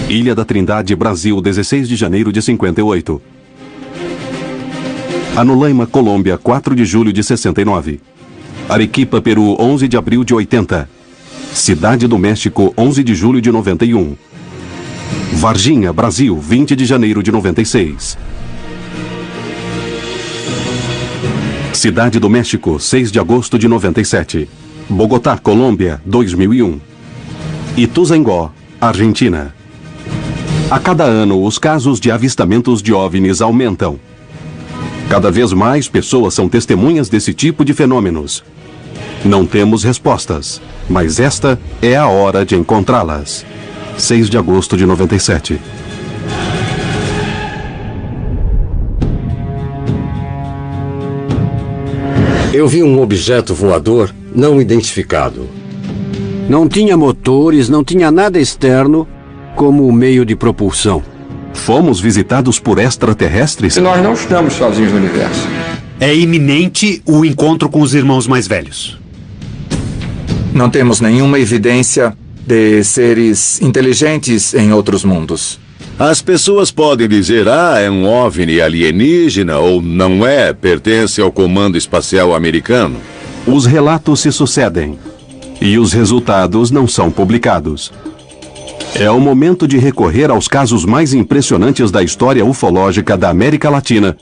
Ilha da Trindade, Brasil, 16 de janeiro de 58. Anolaima, Colômbia, 4 de julho de 69. Arequipa, Peru, 11 de abril de 80. Cidade do México, 11 de julho de 91. Varginha, Brasil, 20 de janeiro de 96. Cidade do México, 6 de agosto de 97. Bogotá, Colômbia, 2001. Ituzaingó, Argentina. A cada ano, os casos de avistamentos de OVNIs aumentam. Cada vez mais pessoas são testemunhas desse tipo de fenômenos. Não temos respostas, mas esta é a hora de encontrá-las. 6 de agosto de 97. Eu vi um objeto voador não identificado. Não tinha motores, não tinha nada externo como meio de propulsão. Fomos visitados por extraterrestres? E nós não estamos sozinhos no universo. É iminente o encontro com os irmãos mais velhos. Não temos nenhuma evidência de seres inteligentes em outros mundos. As pessoas podem dizer, é um OVNI alienígena ou não é, pertence ao Comando Espacial Americano. Os relatos se sucedem e os resultados não são publicados. É o momento de recorrer aos casos mais impressionantes da história ufológica da América Latina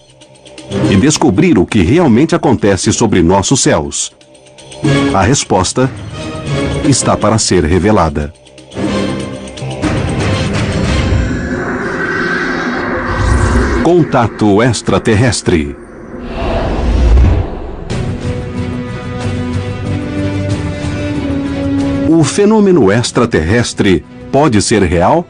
e descobrir o que realmente acontece sobre nossos céus. A resposta está para ser revelada. Contato extraterrestre. O fenômeno extraterrestre pode ser real?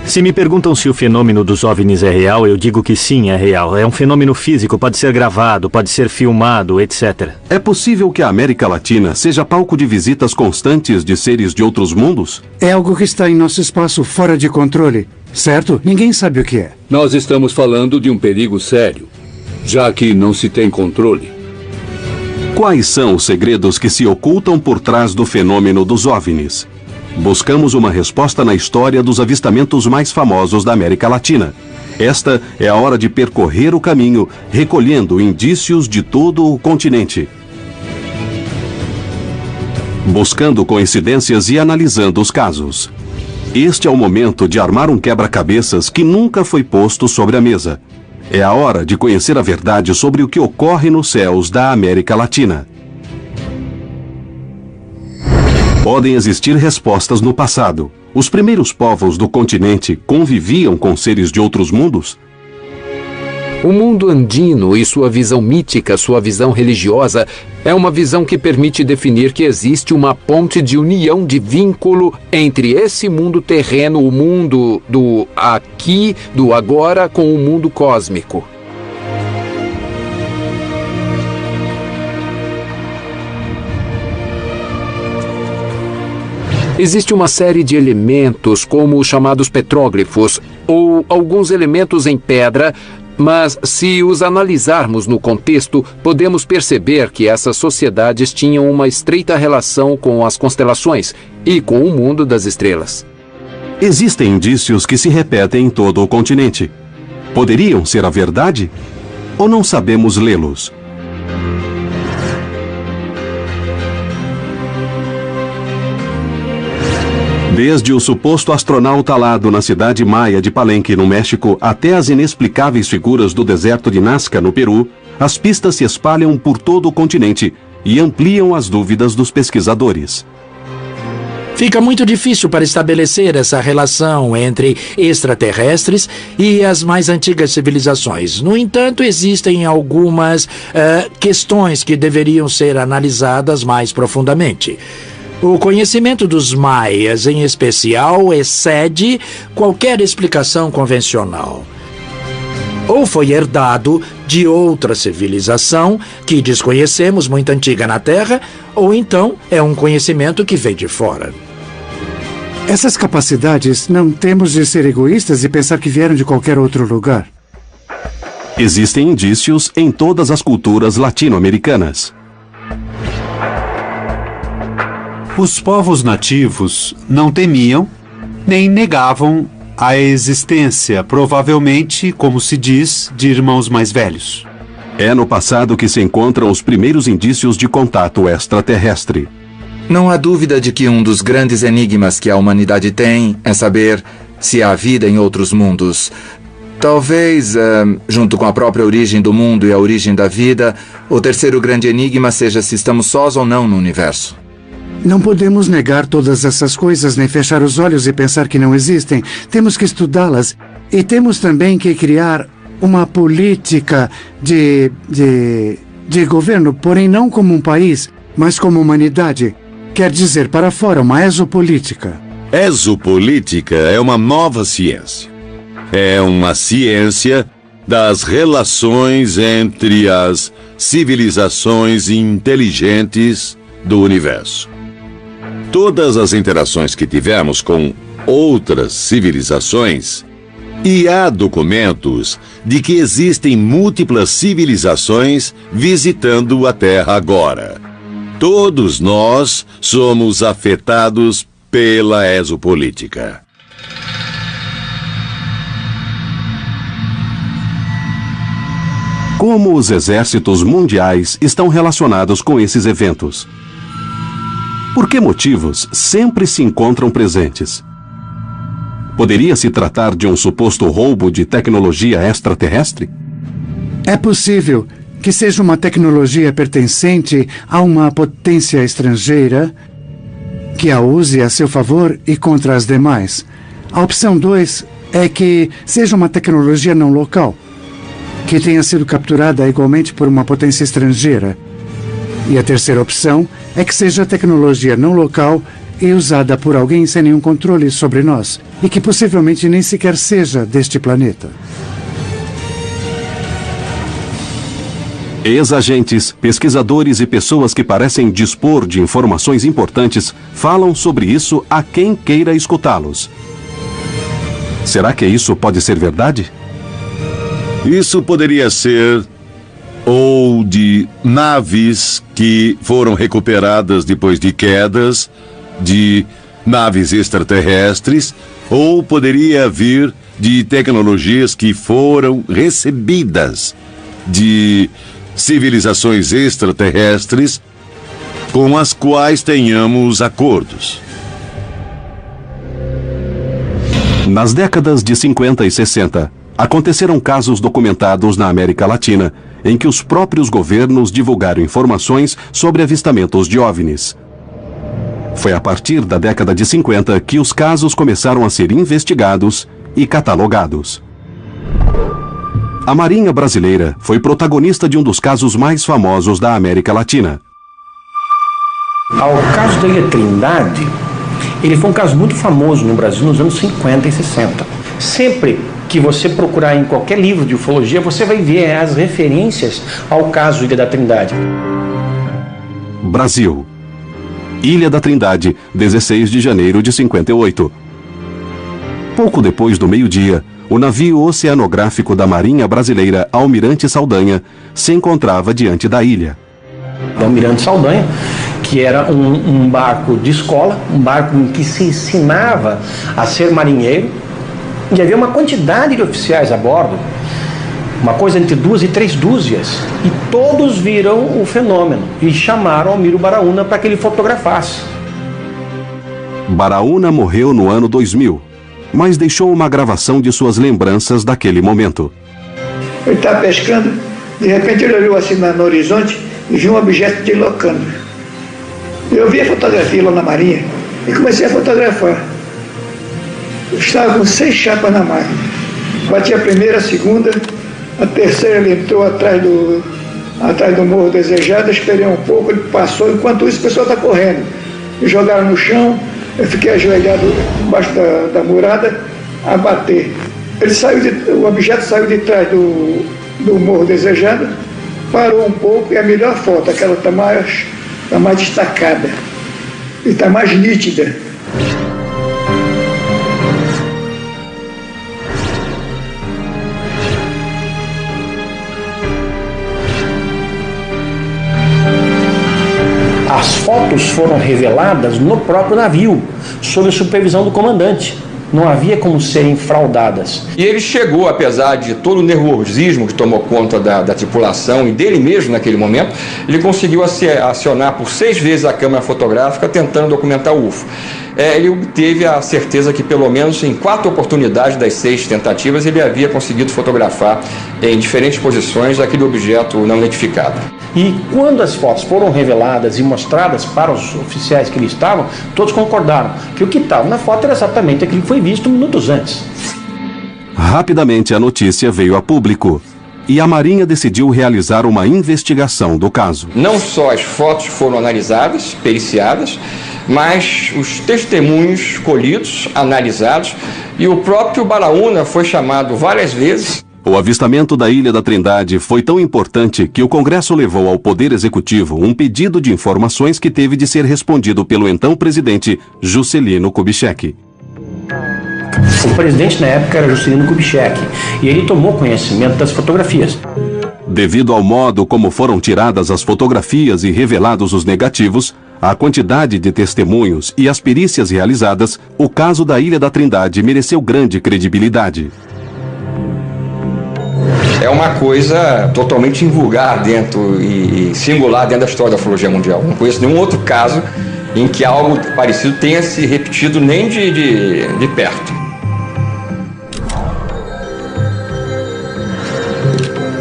Se me perguntam se o fenômeno dos OVNIs é real, eu digo que sim, é real. É um fenômeno físico, pode ser gravado, pode ser filmado, etc. É possível que a América Latina seja palco de visitas constantes de seres de outros mundos? É algo que está em nosso espaço fora de controle, certo? Ninguém sabe o que é. Nós estamos falando de um perigo sério, já que não se tem controle. Quais são os segredos que se ocultam por trás do fenômeno dos OVNIs? Buscamos uma resposta na história dos avistamentos mais famosos da América Latina. Esta é a hora de percorrer o caminho, recolhendo indícios de todo o continente. Buscando coincidências e analisando os casos. Este é o momento de armar um quebra-cabeças que nunca foi posto sobre a mesa. É a hora de conhecer a verdade sobre o que ocorre nos céus da América Latina. Podem existir respostas no passado. Os primeiros povos do continente conviviam com seres de outros mundos? O mundo andino e sua visão mítica, sua visão religiosa, é uma visão que permite definir que existe uma ponte de união, de vínculo entre esse mundo terreno, o mundo do aqui, do agora, com o mundo cósmico. Existe uma série de elementos, como os chamados petróglifos, ou alguns elementos em pedra, mas se os analisarmos no contexto, podemos perceber que essas sociedades tinham uma estreita relação com as constelações e com o mundo das estrelas. Existem indícios que se repetem em todo o continente. Poderiam ser a verdade? Ou não sabemos lê-los? Desde o suposto astronauta alado na cidade maia de Palenque, no México, até as inexplicáveis figuras do deserto de Nazca, no Peru, as pistas se espalham por todo o continente e ampliam as dúvidas dos pesquisadores. Fica muito difícil para estabelecer essa relação entre extraterrestres e as mais antigas civilizações. No entanto, existem algumas questões que deveriam ser analisadas mais profundamente. O conhecimento dos maias, em especial, excede qualquer explicação convencional. Ou foi herdado de outra civilização que desconhecemos, muito antiga na Terra, ou então é um conhecimento que vem de fora. Essas capacidades não temos de ser egoístas e pensar que vieram de qualquer outro lugar. Existem indícios em todas as culturas latino-americanas. Os povos nativos não temiam nem negavam a existência, provavelmente, como se diz, de irmãos mais velhos. É no passado que se encontram os primeiros indícios de contato extraterrestre. Não há dúvida de que um dos grandes enigmas que a humanidade tem é saber se há vida em outros mundos. Talvez, junto com a própria origem do mundo e a origem da vida, o terceiro grande enigma seja se estamos sós ou não no universo. Não podemos negar todas essas coisas, nem fechar os olhos e pensar que não existem. Temos que estudá-las. E temos também que criar uma política de governo, porém não como um país, mas como humanidade. Quer dizer, para fora, uma exopolítica. Exopolítica é uma nova ciência. É uma ciência das relações entre as civilizações inteligentes do universo. Todas as interações que tivemos com outras civilizações, e há documentos de que existem múltiplas civilizações visitando a Terra agora. Todos nós somos afetados pela exopolítica. Como os exércitos mundiais estão relacionados com esses eventos? Por que motivos sempre se encontram presentes? Poderia se tratar de um suposto roubo de tecnologia extraterrestre? É possível que seja uma tecnologia pertencente a uma potência estrangeira que a use a seu favor e contra as demais. A opção 2 é que seja uma tecnologia não local, que tenha sido capturada igualmente por uma potência estrangeira. E a terceira opção é que seja tecnologia não local e usada por alguém sem nenhum controle sobre nós, e que possivelmente nem sequer seja deste planeta. Ex-agentes, pesquisadores e pessoas que parecem dispor de informações importantes falam sobre isso a quem queira escutá-los. Será que isso pode ser verdade? Isso poderia ser ou de naves que foram recuperadas depois de quedas, de naves extraterrestres, ou poderia vir de tecnologias que foram recebidas de civilizações extraterrestres com as quais tenhamos acordos. Nas décadas de 50 e 60, aconteceram casos documentados na América Latina em que os próprios governos divulgaram informações sobre avistamentos de OVNIs. Foi a partir da década de 50 que os casos começaram a ser investigados e catalogados. A Marinha Brasileira foi protagonista de um dos casos mais famosos da América Latina. O caso da Ilha Trindade, ele foi um caso muito famoso no Brasil nos anos 50 e 60. Sempre que você procurar em qualquer livro de ufologia, você vai ver as referências ao caso Ilha da Trindade. Brasil. Ilha da Trindade, 16 de janeiro de 58. Pouco depois do meio-dia, o navio oceanográfico da Marinha Brasileira Almirante Saldanha se encontrava diante da ilha. O Almirante Saldanha, que era um barco de escola, um barco em que se ensinava a ser marinheiro, e havia uma quantidade de oficiais a bordo, uma coisa entre 2 e 3 dúzias, e todos viram o fenômeno e chamaram Almiro Baraúna para que ele fotografasse. Baraúna morreu no ano 2000, mas deixou uma gravação de suas lembranças daquele momento. Ele estava pescando, de repente ele olhou assim no horizonte e viu um objeto deslocando. Eu vi a fotografia lá na Marinha e comecei a fotografar. Eu estava com 6 chapas na máquina. Bati a primeira, a segunda, a terceira ele entrou atrás do Morro Desejado, esperei um pouco, ele passou, enquanto isso o pessoal está correndo. Me jogaram no chão, eu fiquei ajoelhado embaixo da murada a bater. O objeto saiu de trás do Morro Desejado, parou um pouco e a melhor foto, aquela está mais destacada e está mais nítida. As fotos foram reveladas no próprio navio, sob a supervisão do comandante. não havia como serem fraudadas. E ele chegou, apesar de todo o nervosismo que tomou conta da tripulação e dele mesmo naquele momento, ele conseguiu acionar por 6 vezes a câmera fotográfica tentando documentar o UFO. Ele obteve a certeza que pelo menos em 4 oportunidades das 6 tentativas ele havia conseguido fotografar em diferentes posições aquele objeto não identificado. E quando as fotos foram reveladas e mostradas para os oficiais que ali estavam, todos concordaram que o que estava na foto era exatamente aquilo que foi visto minutos antes. Rapidamente a notícia veio a público e a Marinha decidiu realizar uma investigação do caso. Não só as fotos foram analisadas, periciadas, mas os testemunhos colhidos, analisados, e o próprio Baraúna foi chamado várias vezes. O avistamento da Ilha da Trindade foi tão importante que o Congresso levou ao Poder Executivo um pedido de informações que teve de ser respondido pelo então presidente Juscelino Kubitschek. O presidente na época era Juscelino Kubitschek e ele tomou conhecimento das fotografias. Devido ao modo como foram tiradas as fotografias e revelados os negativos, a quantidade de testemunhos e as perícias realizadas, o caso da Ilha da Trindade mereceu grande credibilidade. É uma coisa totalmente invulgar dentro e singular dentro da história da ufologia mundial. Não conheço nenhum outro caso em que algo parecido tenha se repetido nem de perto.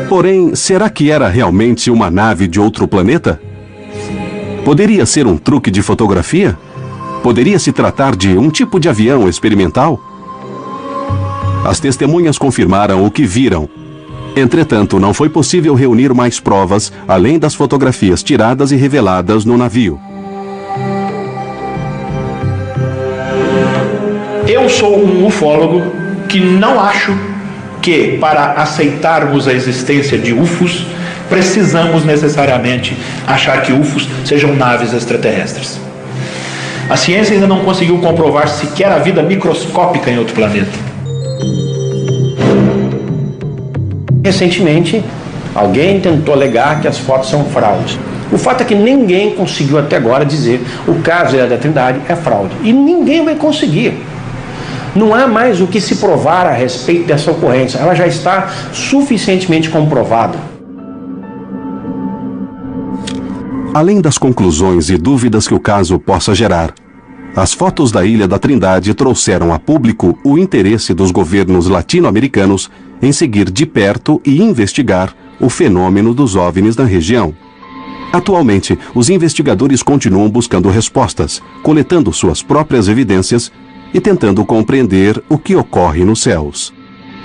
Porém, será que era realmente uma nave de outro planeta? Poderia ser um truque de fotografia? Poderia se tratar de um tipo de avião experimental? As testemunhas confirmaram o que viram. Entretanto, não foi possível reunir mais provas, além das fotografias tiradas e reveladas no navio. Eu sou um ufólogo que não acho que, para aceitarmos a existência de UFOs, precisamos necessariamente achar que UFOs sejam naves extraterrestres. A ciência ainda não conseguiu comprovar sequer a vida microscópica em outro planeta. Recentemente, alguém tentou alegar que as fotos são fraude. O fato é que ninguém conseguiu até agora dizer o caso da Trindade é fraude. E ninguém vai conseguir. Não há mais o que se provar a respeito dessa ocorrência. Ela já está suficientemente comprovada. Além das conclusões e dúvidas que o caso possa gerar, as fotos da Ilha da Trindade trouxeram a público o interesse dos governos latino-americanos em seguir de perto e investigar o fenômeno dos OVNIs na região. Atualmente, os investigadores continuam buscando respostas, coletando suas próprias evidências e tentando compreender o que ocorre nos céus.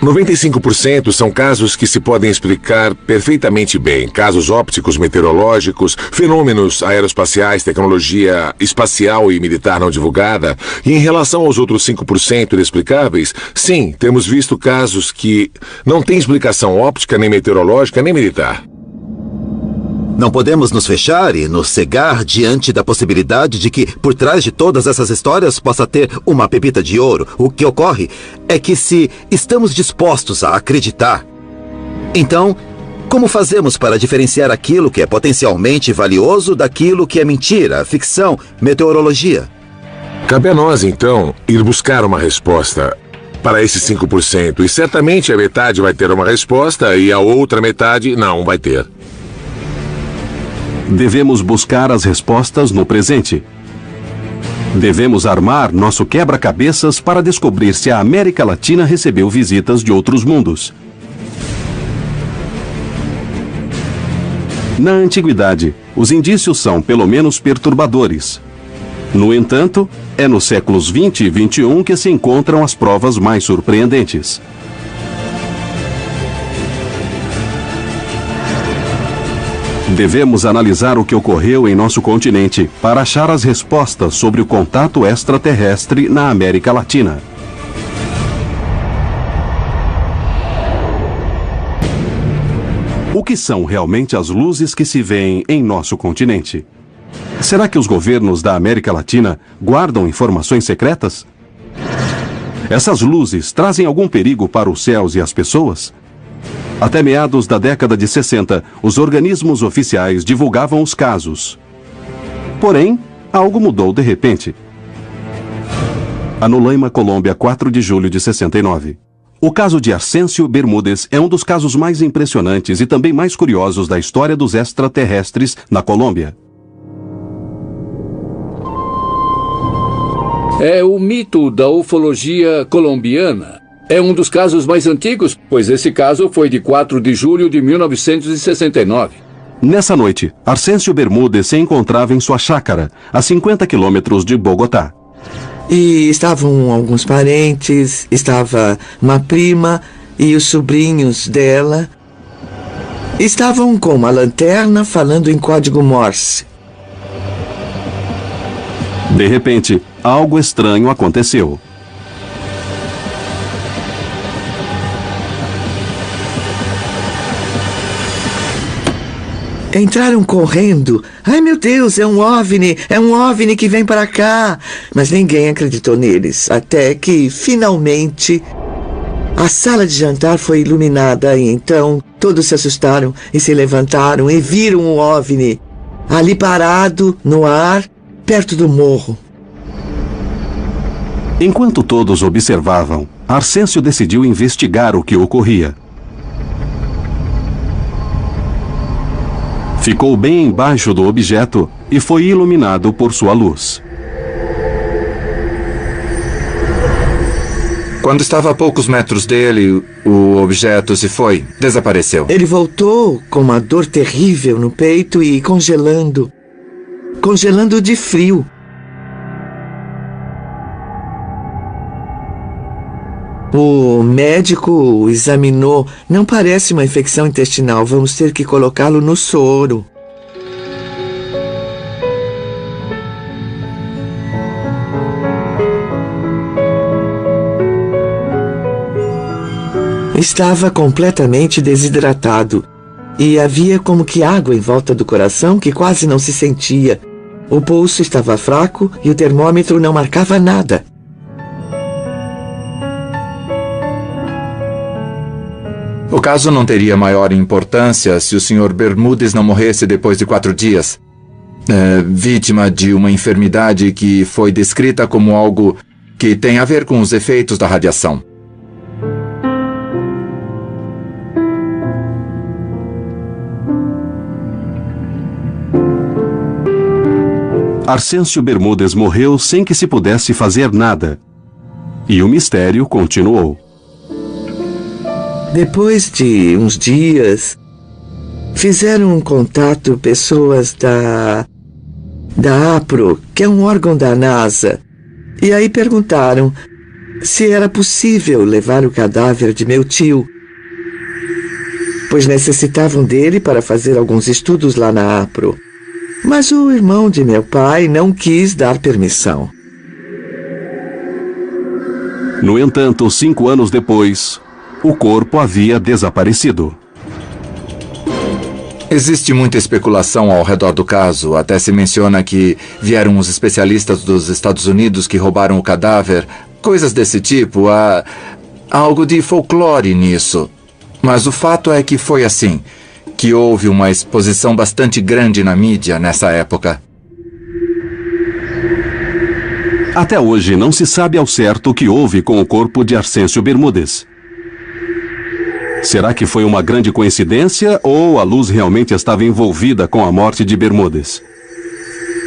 95% são casos que se podem explicar perfeitamente bem. Casos ópticos, meteorológicos, fenômenos aeroespaciais, tecnologia espacial e militar não divulgada. E em relação aos outros 5% inexplicáveis, sim, temos visto casos que não têm explicação óptica, nem meteorológica, nem militar. Não podemos nos fechar e nos cegar diante da possibilidade de que, por trás de todas essas histórias, possa ter uma pepita de ouro. O que ocorre é que, se estamos dispostos a acreditar, então, como fazemos para diferenciar aquilo que é potencialmente valioso daquilo que é mentira, ficção, meteorologia? Cabe a nós, então, ir buscar uma resposta para esses 5%. E certamente a metade vai ter uma resposta e a outra metade não vai ter. Devemos buscar as respostas no presente. Devemos armar nosso quebra-cabeças para descobrir se a América Latina recebeu visitas de outros mundos. Na antiguidade, os indícios são pelo menos perturbadores. No entanto, é nos séculos 20 e 21 que se encontram as provas mais surpreendentes. Devemos analisar o que ocorreu em nosso continente para achar as respostas sobre o contato extraterrestre na América Latina. O que são realmente as luzes que se veem em nosso continente? Será que os governos da América Latina guardam informações secretas? Essas luzes trazem algum perigo para os céus e as pessoas? Até meados da década de 60, os organismos oficiais divulgavam os casos. Porém, algo mudou de repente. Anulaima, Colômbia, 4 de julho de 69. O caso de Arcêncio Bermúdez é um dos casos mais impressionantes e também mais curiosos da história dos extraterrestres na Colômbia. É o mito da ufologia colombiana. É um dos casos mais antigos, pois esse caso foi de 4 de julho de 1969. Nessa noite, Arcêncio Bermúdez se encontrava em sua chácara, a 50 quilômetros de Bogotá. E estavam alguns parentes, estava uma prima e os sobrinhos dela. Estavam com uma lanterna falando em código Morse. De repente, algo estranho aconteceu. Entraram correndo. Ai, meu Deus, é um OVNI que vem para cá. Mas ninguém acreditou neles, até que, finalmente, a sala de jantar foi iluminada e então todos se assustaram e se levantaram e viram um OVNI ali parado, no ar, perto do morro. Enquanto todos observavam, Arcêncio decidiu investigar o que ocorria. Ficou bem embaixo do objeto e foi iluminado por sua luz. Quando estava a poucos metros dele, o objeto se foi, desapareceu. Ele voltou com uma dor terrível no peito e congelando de frio. O médico o examinou. Não parece uma infecção intestinal. Vamos ter que colocá-lo no soro. Estava completamente desidratado. E havia como que água em volta do coração que quase não se sentia. O pulso estava fraco e o termômetro não marcava nada. O caso não teria maior importância se o Sr. Bermúdez não morresse depois de 4 dias. Vítima de uma enfermidade que foi descrita como algo que tem a ver com os efeitos da radiação. Arcêncio Bermúdez morreu sem que se pudesse fazer nada. E o mistério continuou. Depois de uns dias, fizeram um contato pessoas da APRO, que é um órgão da NASA, e aí perguntaram se era possível levar o cadáver de meu tio, pois necessitavam dele para fazer alguns estudos lá na APRO. Mas o irmão de meu pai não quis dar permissão. No entanto, 5 anos depois, o corpo havia desaparecido. Existe muita especulação ao redor do caso. Até se menciona que vieram os especialistas dos Estados Unidos que roubaram o cadáver. Coisas desse tipo. Há algo de folclore nisso. Mas o fato é que foi assim, que houve uma exposição bastante grande na mídia nessa época. Até hoje não se sabe ao certo o que houve com o corpo de Arcêncio Bermúdez. Será que foi uma grande coincidência ou a luz realmente estava envolvida com a morte de Bermúdez?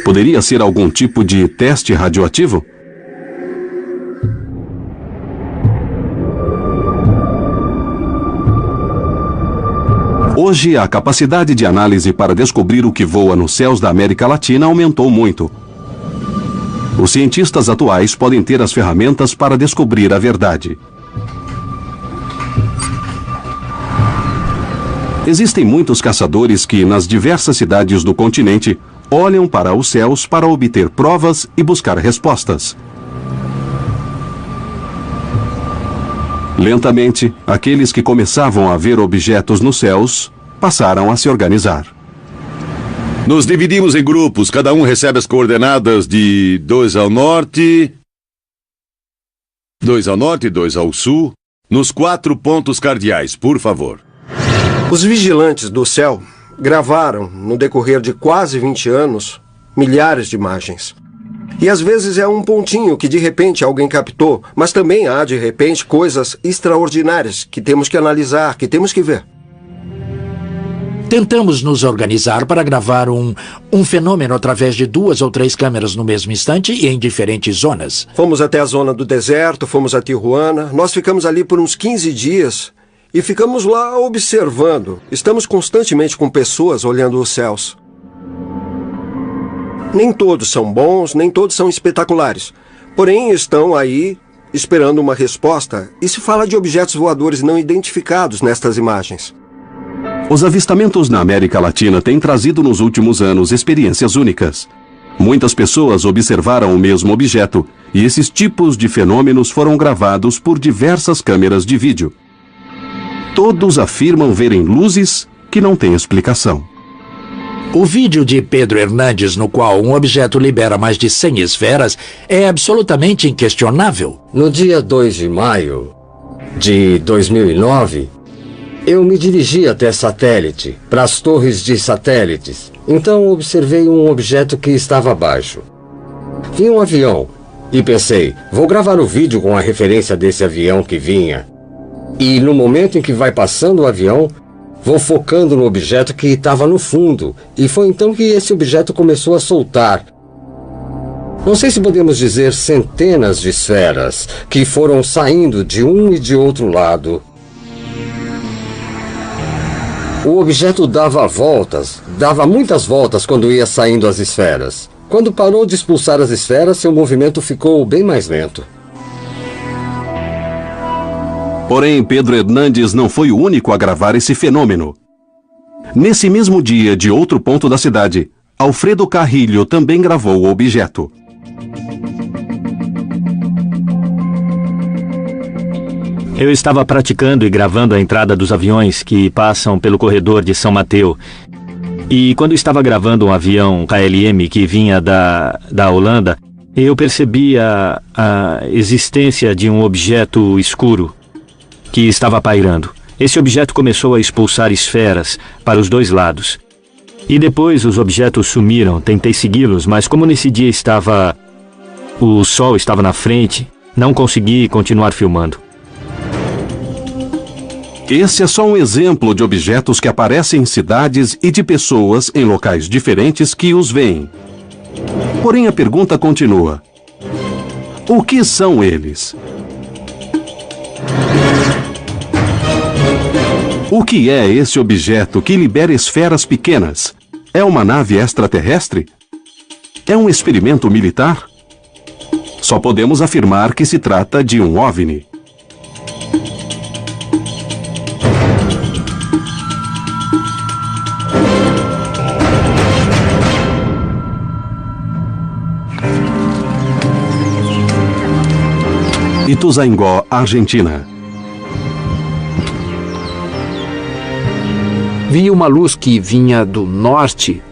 Poderia ser algum tipo de teste radioativo? Hoje, a capacidade de análise para descobrir o que voa nos céus da América Latina aumentou muito. Os cientistas atuais podem ter as ferramentas para descobrir a verdade. Existem muitos caçadores que, nas diversas cidades do continente, olham para os céus para obter provas e buscar respostas. Lentamente, aqueles que começavam a ver objetos nos céus passaram a se organizar. Nos dividimos em grupos, cada um recebe as coordenadas de 2 ao norte, 2 ao sul, nos 4 pontos cardeais, por favor. Os vigilantes do céu gravaram, no decorrer de quase 20 anos, milhares de imagens. E às vezes é um pontinho que de repente alguém captou, mas também há de repente coisas extraordinárias que temos que analisar, que temos que ver. Tentamos nos organizar para gravar um fenômeno através de 2 ou 3 câmeras no mesmo instante e em diferentes zonas. Fomos até a zona do deserto, fomos a Tijuana, nós ficamos ali por uns 15 dias e ficamos lá observando. Estamos constantemente com pessoas olhando os céus. Nem todos são bons, nem todos são espetaculares. Porém, estão aí esperando uma resposta e se fala de objetos voadores não identificados nestas imagens. Os avistamentos na América Latina têm trazido nos últimos anos experiências únicas. Muitas pessoas observaram o mesmo objeto e esses tipos de fenômenos foram gravados por diversas câmeras de vídeo. Todos afirmam verem luzes que não têm explicação. O vídeo de Pedro Hernandes, no qual um objeto libera mais de 100 esferas, é absolutamente inquestionável. No dia 2 de maio de 2009, eu me dirigi até satélite, para as torres de satélites. Então observei um objeto que estava abaixo. Vi um avião e pensei, vou gravar o vídeo com a referência desse avião que vinha. E no momento em que vai passando o avião, vou focando no objeto que estava no fundo. E foi então que esse objeto começou a soltar. Não sei se podemos dizer centenas de esferas que foram saindo de um e de outro lado. O objeto dava voltas, dava muitas voltas quando ia saindo as esferas. Quando parou de expulsar as esferas, seu movimento ficou bem mais lento. Porém, Pedro Hernandes não foi o único a gravar esse fenômeno. Nesse mesmo dia, de outro ponto da cidade, Alfredo Carrilho também gravou o objeto. Eu estava praticando e gravando a entrada dos aviões que passam pelo corredor de São Mateu. E quando estava gravando um avião KLM que vinha da Holanda, eu percebi a existência de um objeto escuro que estava pairando. Esse objeto começou a expulsar esferas para os 2 lados. E depois os objetos sumiram. Tentei segui-los, mas como nesse dia o sol estava na frente, não consegui continuar filmando. Esse é só um exemplo de objetos que aparecem em cidades e de pessoas em locais diferentes que os veem. Porém, a pergunta continua. O que são eles? O que é esse objeto que libera esferas pequenas? É uma nave extraterrestre? É um experimento militar? Só podemos afirmar que se trata de um OVNI. Ituzaingó, Argentina. Vi uma luz que vinha do norte.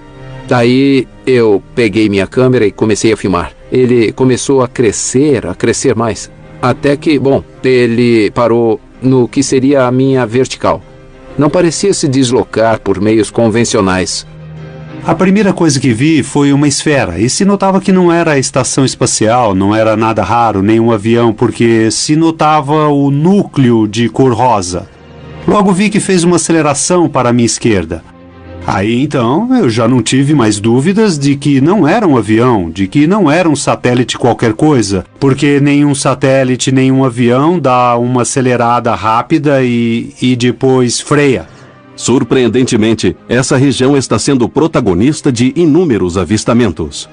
Daí eu peguei minha câmera e comecei a filmar. Ele começou a crescer mais. Até que, ele parou no que seria a minha vertical. Não parecia se deslocar por meios convencionais. A primeira coisa que vi foi uma esfera, e se notava que não era a estação espacial, não era nada raro, nem um avião, porque se notava o núcleo de cor rosa. Logo vi que fez uma aceleração para a minha esquerda. Aí então eu já não tive mais dúvidas de que não era um avião, de que não era um satélite qualquer coisa, porque nenhum satélite, nenhum avião dá uma acelerada rápida e depois freia. Surpreendentemente, essa região está sendo protagonista de inúmeros avistamentos.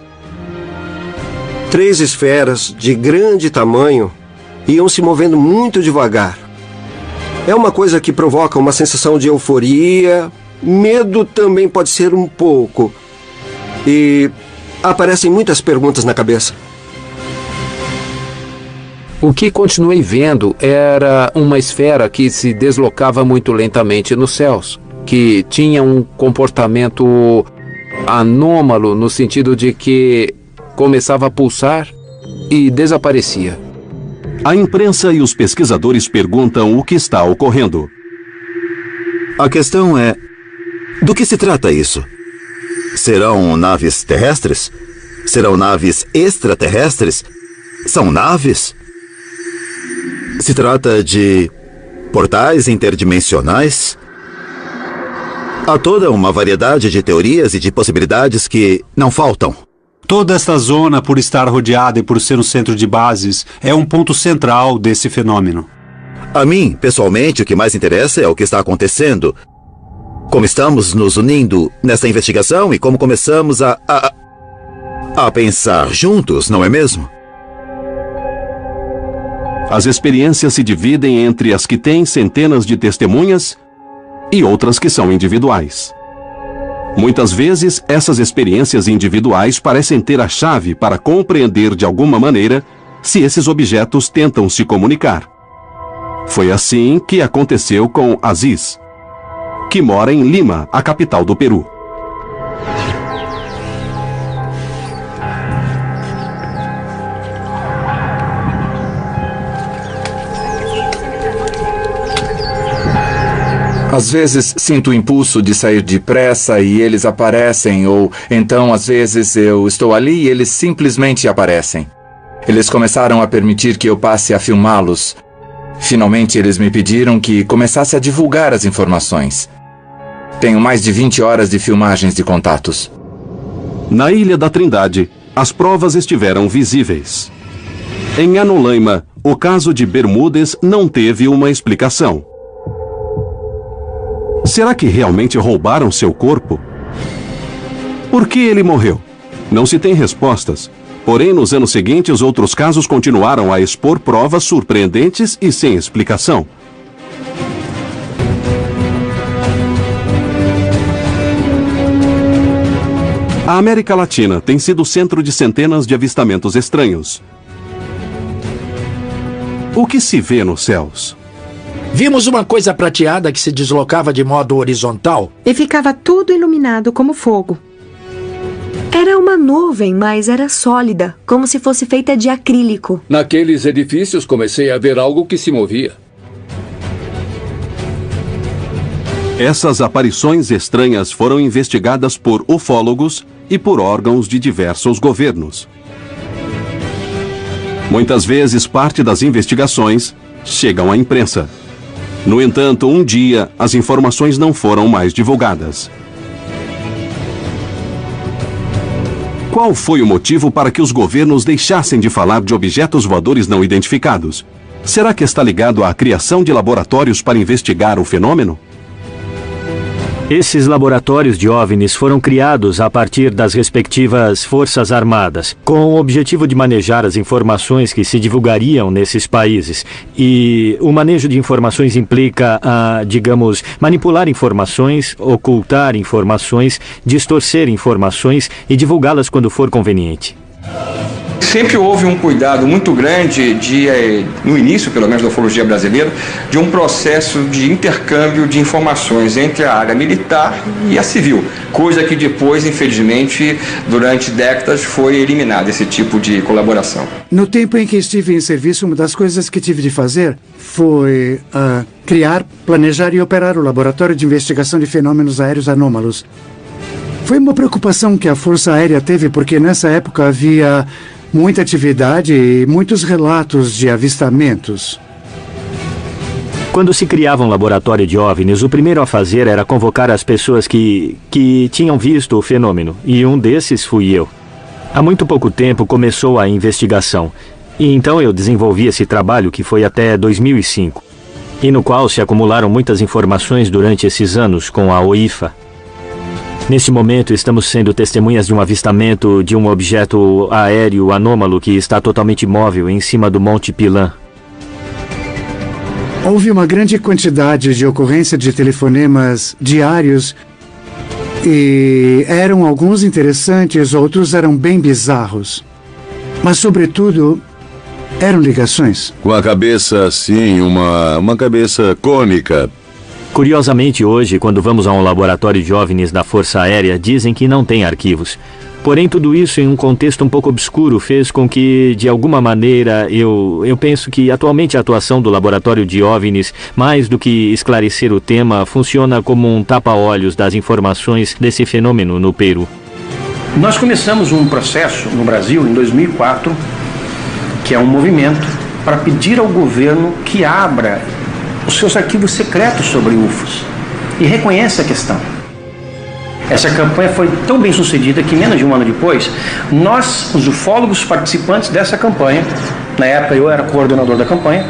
3 esferas de grande tamanho iam se movendo muito devagar. É uma coisa que provoca uma sensação de euforia, medo também pode ser um pouco. E aparecem muitas perguntas na cabeça. O que continuei vendo era uma esfera que se deslocava muito lentamente nos céus, que tinha um comportamento anômalo no sentido de que começava a pulsar e desaparecia. A imprensa e os pesquisadores perguntam o que está ocorrendo. A questão é, do que se trata isso? Serão naves terrestres? Serão naves extraterrestres? São naves? Se trata de portais interdimensionais? Há toda uma variedade de teorias e de possibilidades que não faltam. Toda esta zona, por estar rodeada e por ser um centro de bases, é um ponto central desse fenômeno. A mim, pessoalmente, o que mais interessa é o que está acontecendo. Como estamos nos unindo nessa investigação e como começamos a pensar juntos, não é mesmo? As experiências se dividem entre as que têm centenas de testemunhas e outras que são individuais. Muitas vezes, essas experiências individuais parecem ter a chave para compreender de alguma maneira se esses objetos tentam se comunicar. Foi assim que aconteceu com Aziz, que mora em Lima, a capital do Peru. Às vezes sinto o impulso de sair depressa e eles aparecem, ou então às vezes eu estou ali e eles simplesmente aparecem. Eles começaram a permitir que eu passe a filmá-los. Finalmente eles me pediram que começasse a divulgar as informações. Tenho mais de 20 horas de filmagens de contatos. Na Ilha da Trindade, as provas estiveram visíveis. Em Anolaima, o caso de Bermúdez não teve uma explicação. Será que realmente roubaram seu corpo? Por que ele morreu? Não se tem respostas. Porém, nos anos seguintes, outros casos continuaram a expor provas surpreendentes e sem explicação. A América Latina tem sido centro de centenas de avistamentos estranhos. O que se vê nos céus? Vimos uma coisa prateada que se deslocava de modo horizontal. E ficava tudo iluminado como fogo. Era uma nuvem, mas era sólida, como se fosse feita de acrílico. Naqueles edifícios comecei a ver algo que se movia. Essas aparições estranhas foram investigadas por ufólogos e por órgãos de diversos governos. Muitas vezes, parte das investigações chegam à imprensa. No entanto, um dia, as informações não foram mais divulgadas. Qual foi o motivo para que os governos deixassem de falar de objetos voadores não identificados? Será que está ligado à criação de laboratórios para investigar o fenômeno? Esses laboratórios de OVNIs foram criados a partir das respectivas Forças Armadas, com o objetivo de manejar as informações que se divulgariam nesses países. E o manejo de informações implica, digamos, manipular informações, ocultar informações, distorcer informações e divulgá-las quando for conveniente. Sempre houve um cuidado muito grande no início, pelo menos da ufologia brasileira, de um processo de intercâmbio de informações entre a área militar e a civil, coisa que depois, infelizmente, durante décadas foi eliminada, esse tipo de colaboração. No tempo em que estive em serviço, uma das coisas que tive de fazer foi criar, planejar e operar o Laboratório de Investigação de Fenômenos Aéreos Anômalos. Foi uma preocupação que a Força Aérea teve, porque nessa época havia muita atividade e muitos relatos de avistamentos. Quando se criava um laboratório de OVNIs, o primeiro a fazer era convocar as pessoas que tinham visto o fenômeno, e um desses fui eu. Há muito pouco tempo começou a investigação, e então eu desenvolvi esse trabalho que foi até 2005, e no qual se acumularam muitas informações durante esses anos com a OIFA. Nesse momento, estamos sendo testemunhas de um avistamento de um objeto aéreo anômalo que está totalmente imóvel em cima do Monte Pilã. Houve uma grande quantidade de ocorrência de telefonemas diários e eram alguns interessantes, outros eram bem bizarros. Mas, sobretudo, eram ligações. Com a cabeça assim, uma cabeça cônica. Curiosamente, hoje, quando vamos a um laboratório de OVNIs da Força Aérea, dizem que não tem arquivos. Porém, tudo isso em um contexto um pouco obscuro fez com que, de alguma maneira, eu penso que atualmente a atuação do laboratório de OVNIs, mais do que esclarecer o tema, funciona como um tapa-olhos das informações desse fenômeno no Peru. Nós começamos um processo no Brasil em 2004, que é um movimento para pedir ao governo que abra os seus arquivos secretos sobre UFOs e reconheça a questão. Essa campanha foi tão bem sucedida que menos de um ano depois, nós, os ufólogos participantes dessa campanha, na época eu era coordenador da campanha,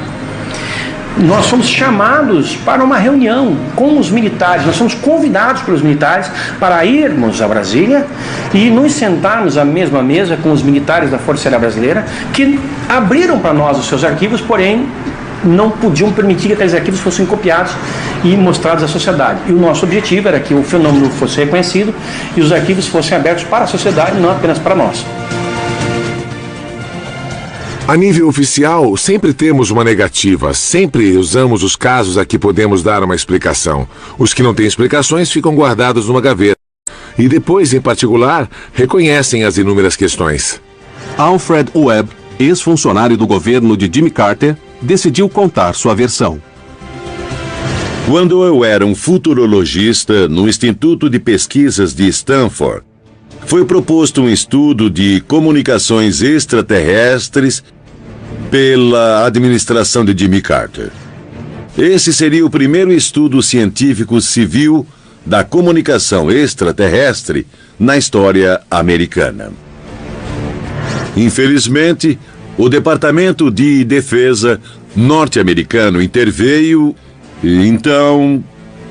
nós fomos chamados para uma reunião com os militares, nós fomos convidados pelos militares para irmos a Brasília e nos sentarmos à mesma mesa com os militares da Força Aérea Brasileira, que abriram para nós os seus arquivos, porém não podiam permitir que aqueles arquivos fossem copiados e mostrados à sociedade. E o nosso objetivo era que o fenômeno fosse reconhecido e os arquivos fossem abertos para a sociedade, não apenas para nós. A nível oficial, sempre temos uma negativa, sempre usamos os casos a que podemos dar uma explicação. Os que não têm explicações ficam guardados numa gaveta. E depois, em particular, reconhecem as inúmeras questões. Alfred Webb, ex-funcionário do governo de Jimmy Carter, decidiu contar sua versão. Quando eu era um futurologista no Instituto de Pesquisas de Stanford, foi proposto um estudo de comunicações extraterrestres pela administração de Jimmy Carter. Esse seria o primeiro estudo científico civil da comunicação extraterrestre na história americana. Infelizmente, o Departamento de Defesa norte-americano interveio e então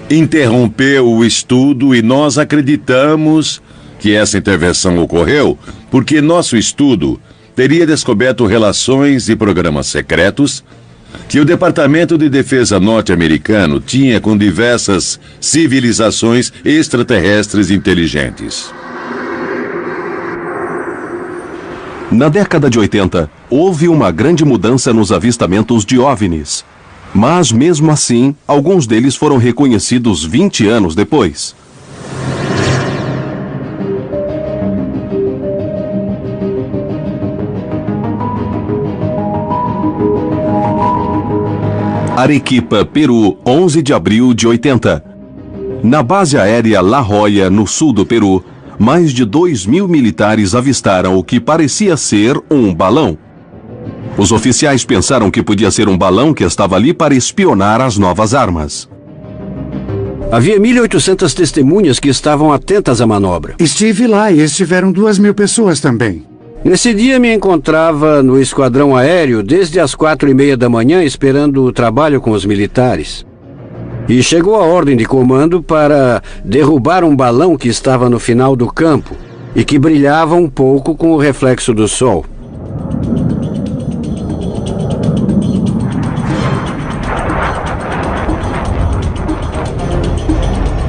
interrompeu o estudo e nós acreditamos que essa intervenção ocorreu porque nosso estudo teria descoberto relações e programas secretos que o Departamento de Defesa norte-americano tinha com diversas civilizações extraterrestres inteligentes. Na década de 80, houve uma grande mudança nos avistamentos de OVNIs. Mas, mesmo assim, alguns deles foram reconhecidos 20 anos depois. Arequipa, Peru, 11 de abril de 80. Na base aérea La Joya, no sul do Peru, mais de 2.000 militares avistaram o que parecia ser um balão. Os oficiais pensaram que podia ser um balão que estava ali para espionar as novas armas. Havia 1.800 testemunhas que estavam atentas à manobra. Estive lá e estiveram 2.000 pessoas também. Nesse dia me encontrava no esquadrão aéreo desde as 4:30 da manhã esperando o trabalho com os militares. E chegou a ordem de comando para derrubar um balão que estava no final do campo e que brilhava um pouco com o reflexo do sol.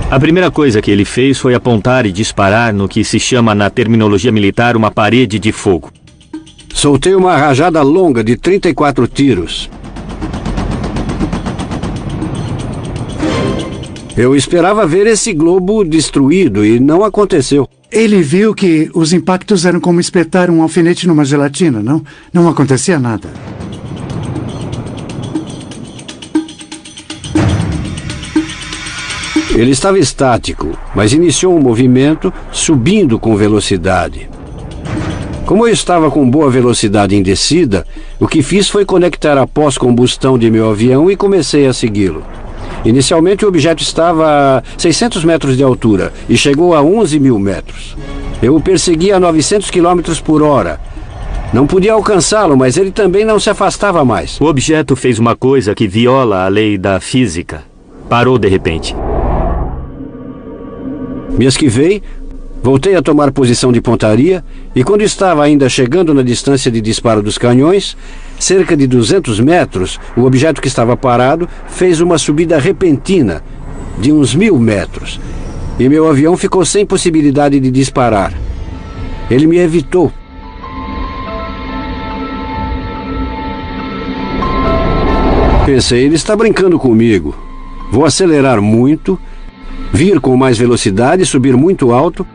A primeira coisa que ele fez foi apontar e disparar no que se chama na terminologia militar uma parede de fogo. Soltei uma rajada longa de 34 tiros. Eu esperava ver esse globo destruído e não aconteceu. Ele viu que os impactos eram como espetar um alfinete numa gelatina, não? Não acontecia nada. Ele estava estático, mas iniciou um movimento subindo com velocidade. Como eu estava com boa velocidade em descida, o que fiz foi conectar a pós-combustão de meu avião e comecei a segui-lo. Inicialmente o objeto estava a 600 metros de altura e chegou a 11.000 metros. Eu o persegui a 900 km por hora. Não podia alcançá-lo, mas ele também não se afastava mais. O objeto fez uma coisa que viola a lei da física. Parou de repente. Me esquivei, voltei a tomar posição de pontaria e quando estava ainda chegando na distância de disparo dos canhões, cerca de 200 metros, o objeto que estava parado fez uma subida repentina de uns 1.000 metros e meu avião ficou sem possibilidade de disparar. Ele me evitou. Pensei, ele está brincando comigo. Vou acelerar muito, vir com mais velocidade, subir muito alto,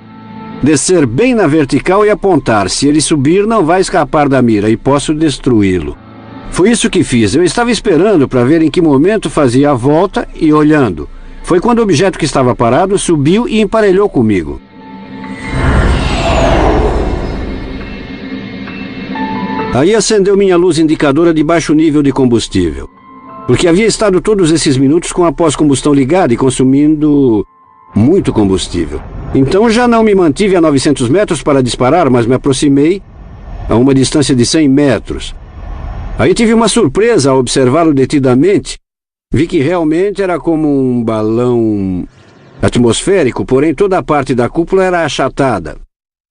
descer bem na vertical e apontar. Se ele subir, não vai escapar da mira e posso destruí-lo. Foi isso que fiz. Eu estava esperando para ver em que momento fazia a volta e olhando. Foi quando o objeto que estava parado subiu e emparelhou comigo. Aí acendeu minha luz indicadora de baixo nível de combustível, porque havia estado todos esses minutos com a pós-combustão ligada e consumindo muito combustível. Então já não me mantive a 900 metros para disparar, mas me aproximei a uma distância de 100 metros. Aí tive uma surpresa ao observá-lo detidamente. Vi que realmente era como um balão atmosférico, porém toda a parte da cúpula era achatada.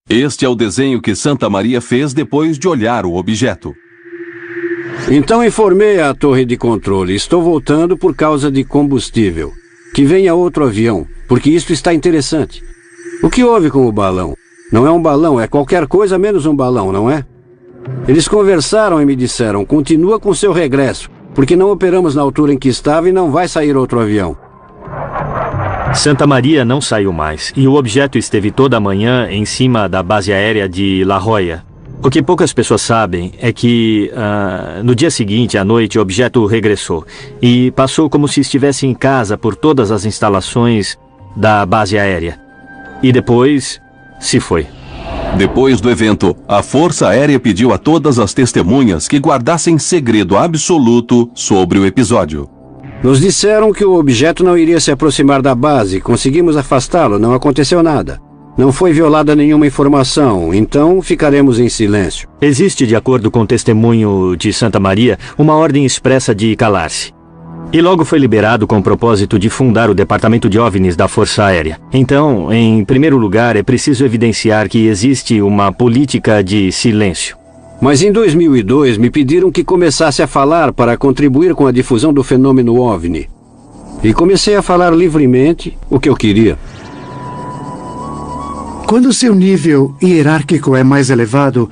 Este é o desenho que Santa Maria fez depois de olhar o objeto. Então informei a torre de controle. Estou voltando por causa de combustível. Que venha outro avião, porque isto está interessante. O que houve com o balão? Não é um balão, é qualquer coisa menos um balão, não é? Eles conversaram e me disseram, continua com seu regresso, porque não operamos na altura em que estava e não vai sair outro avião. Santa Maria não saiu mais, e o objeto esteve toda a manhã em cima da base aérea de La Jolla. O que poucas pessoas sabem é que, no dia seguinte, à noite, o objeto regressou e passou como se estivesse em casa por todas as instalações da base aérea. E depois, se foi. Depois do evento, a Força Aérea pediu a todas as testemunhas que guardassem segredo absoluto sobre o episódio. Nos disseram que o objeto não iria se aproximar da base. Conseguimos afastá-lo, não aconteceu nada. Não foi violada nenhuma informação, então ficaremos em silêncio. Existe, de acordo com o testemunho de Santa Maria, uma ordem expressa de calar-se. E logo foi liberado com o propósito de fundar o Departamento de OVNIs da Força Aérea. Então, em primeiro lugar, é preciso evidenciar que existe uma política de silêncio. Mas em 2002 me pediram que começasse a falar para contribuir com a difusão do fenômeno OVNI. E comecei a falar livremente o que eu queria. Quando seu nível hierárquico é mais elevado,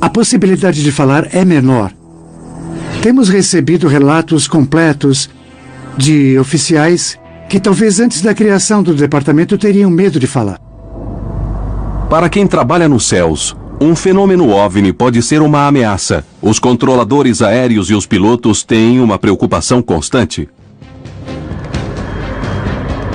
a possibilidade de falar é menor. Temos recebido relatos completos de oficiais que talvez antes da criação do departamento teriam medo de falar. Para quem trabalha nos céus, um fenômeno OVNI pode ser uma ameaça. Os controladores aéreos e os pilotos têm uma preocupação constante.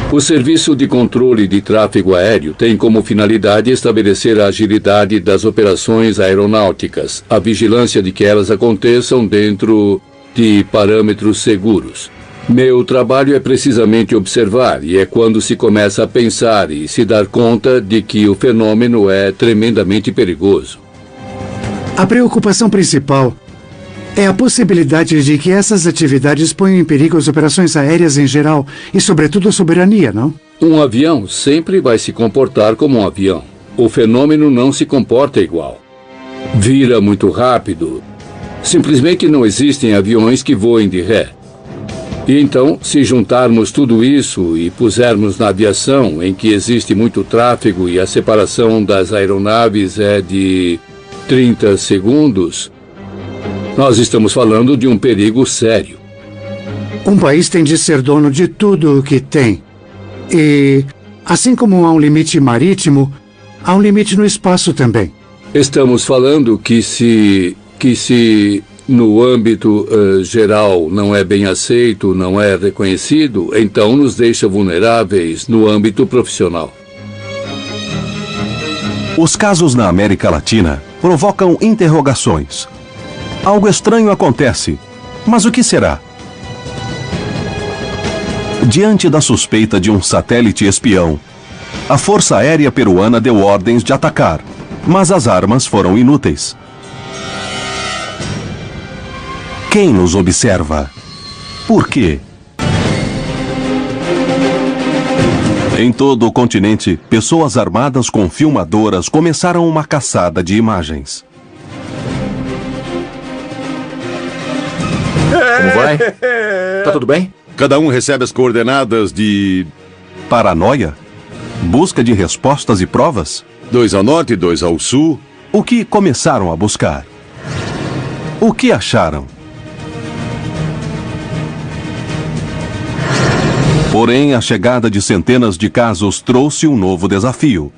O Serviço de Controle de Tráfego Aéreo tem como finalidade estabelecer a agilidade das operações aeronáuticas, a vigilância de que elas aconteçam dentro de parâmetros seguros. Meu trabalho é precisamente observar, e é quando se começa a pensar e se dar conta de que o fenômeno é tremendamente perigoso. A preocupação principal é a possibilidade de que essas atividades ponham em perigo as operações aéreas em geral e, sobretudo, a soberania, não? Um avião sempre vai se comportar como um avião. O fenômeno não se comporta igual. Vira muito rápido. Simplesmente não existem aviões que voem de ré. E então, se juntarmos tudo isso e pusermos na aviação, em que existe muito tráfego e a separação das aeronaves é de 30 segundos... nós estamos falando de um perigo sério. Um país tem de ser dono de tudo o que tem. E, assim como há um limite marítimo, há um limite no espaço também. Estamos falando que se no âmbito geral não é bem aceito, não é reconhecido, então nos deixa vulneráveis no âmbito profissional. Os casos na América Latina provocam interrogações. Algo estranho acontece, mas o que será? Diante da suspeita de um satélite espião, a Força Aérea Peruana deu ordens de atacar, mas as armas foram inúteis. Quem nos observa? Por quê? Em todo o continente, pessoas armadas com filmadoras começaram uma caçada de imagens. Como vai? Tá tudo bem? Cada um recebe as coordenadas de... Paranoia? Busca de respostas e provas? 2 ao norte e 2 ao sul. O que começaram a buscar? O que acharam? Porém, a chegada de centenas de casos trouxe um novo desafio.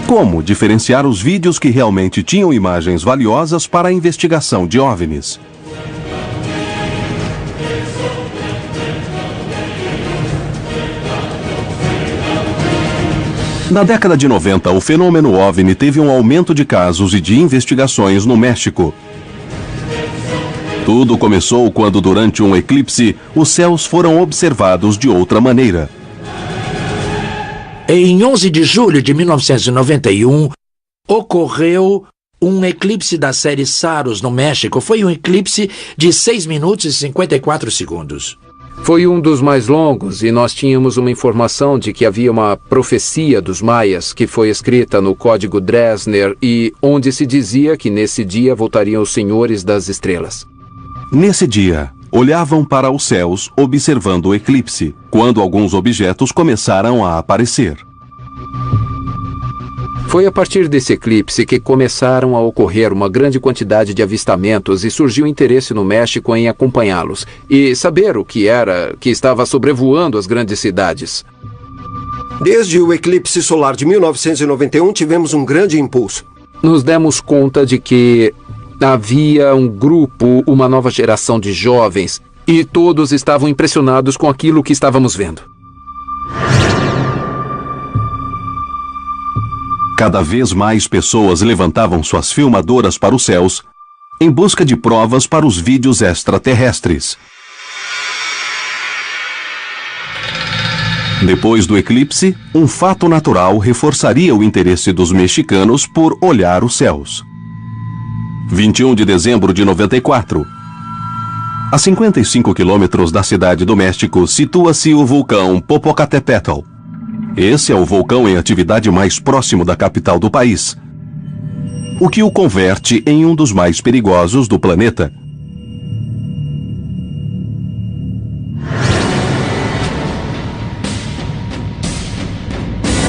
Como diferenciar os vídeos que realmente tinham imagens valiosas para a investigação de OVNIs? Na década de 90, o fenômeno OVNI teve um aumento de casos e de investigações no México, Tudo começou quando, durante um eclipse, os céus foram observados de outra maneira. Em 11 de julho de 1991, ocorreu um eclipse da série Saros no México. Foi um eclipse de 6 minutos e 54 segundos. Foi um dos mais longos e nós tínhamos uma informação de que havia uma profecia dos maias que foi escrita no Código Dresner e onde se dizia que nesse dia voltariam os senhores das estrelas. Nesse dia, olhavam para os céus observando o eclipse, quando alguns objetos começaram a aparecer. Foi a partir desse eclipse que começaram a ocorrer uma grande quantidade de avistamentos e surgiu interesse no México em acompanhá-los e saber o que era que estava sobrevoando as grandes cidades. Desde o eclipse solar de 1991 tivemos um grande impulso. Nos demos conta de que havia um grupo, uma nova geração de jovens e todos estavam impressionados com aquilo que estávamos vendo. Cada vez mais pessoas levantavam suas filmadoras para os céus em busca de provas para os vídeos extraterrestres. Depois do eclipse, um fato natural reforçaria o interesse dos mexicanos por olhar os céus. 21 de dezembro de 94. A 55 quilômetros da cidade do México situa-se o vulcão Popocatépetl. Esse é o vulcão em atividade mais próximo da capital do país, o que o converte em um dos mais perigosos do planeta.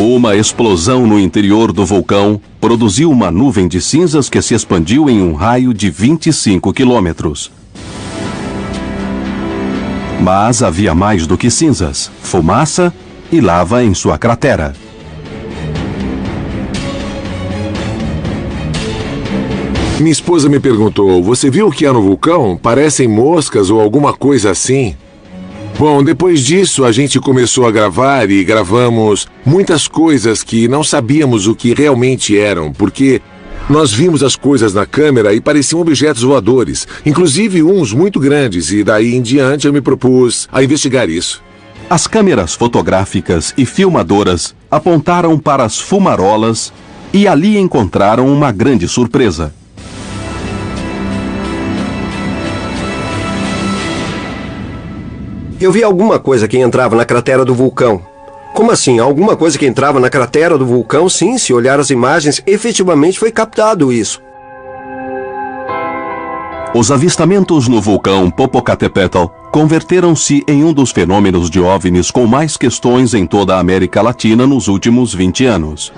Uma explosão no interior do vulcão produziu uma nuvem de cinzas que se expandiu em um raio de 25 quilômetros. Mas havia mais do que cinzas, fumaça e lava em sua cratera. Minha esposa me perguntou, você viu o que há no vulcão? Parecem moscas ou alguma coisa assim? Bom, depois disso a gente começou a gravar e gravamos muitas coisas que não sabíamos o que realmente eram, porque nós vimos as coisas na câmera e pareciam objetos voadores, inclusive uns muito grandes, e daí em diante eu me propus a investigar isso. As câmeras fotográficas e filmadoras apontaram para as fumarolas e ali encontraram uma grande surpresa. Eu vi alguma coisa que entrava na cratera do vulcão. Como assim? Alguma coisa que entrava na cratera do vulcão? Sim, se olhar as imagens, efetivamente foi captado isso. Os avistamentos no vulcão Popocatépetl converteram-se em um dos fenômenos de OVNIs com mais questões em toda a América Latina nos últimos 20 anos.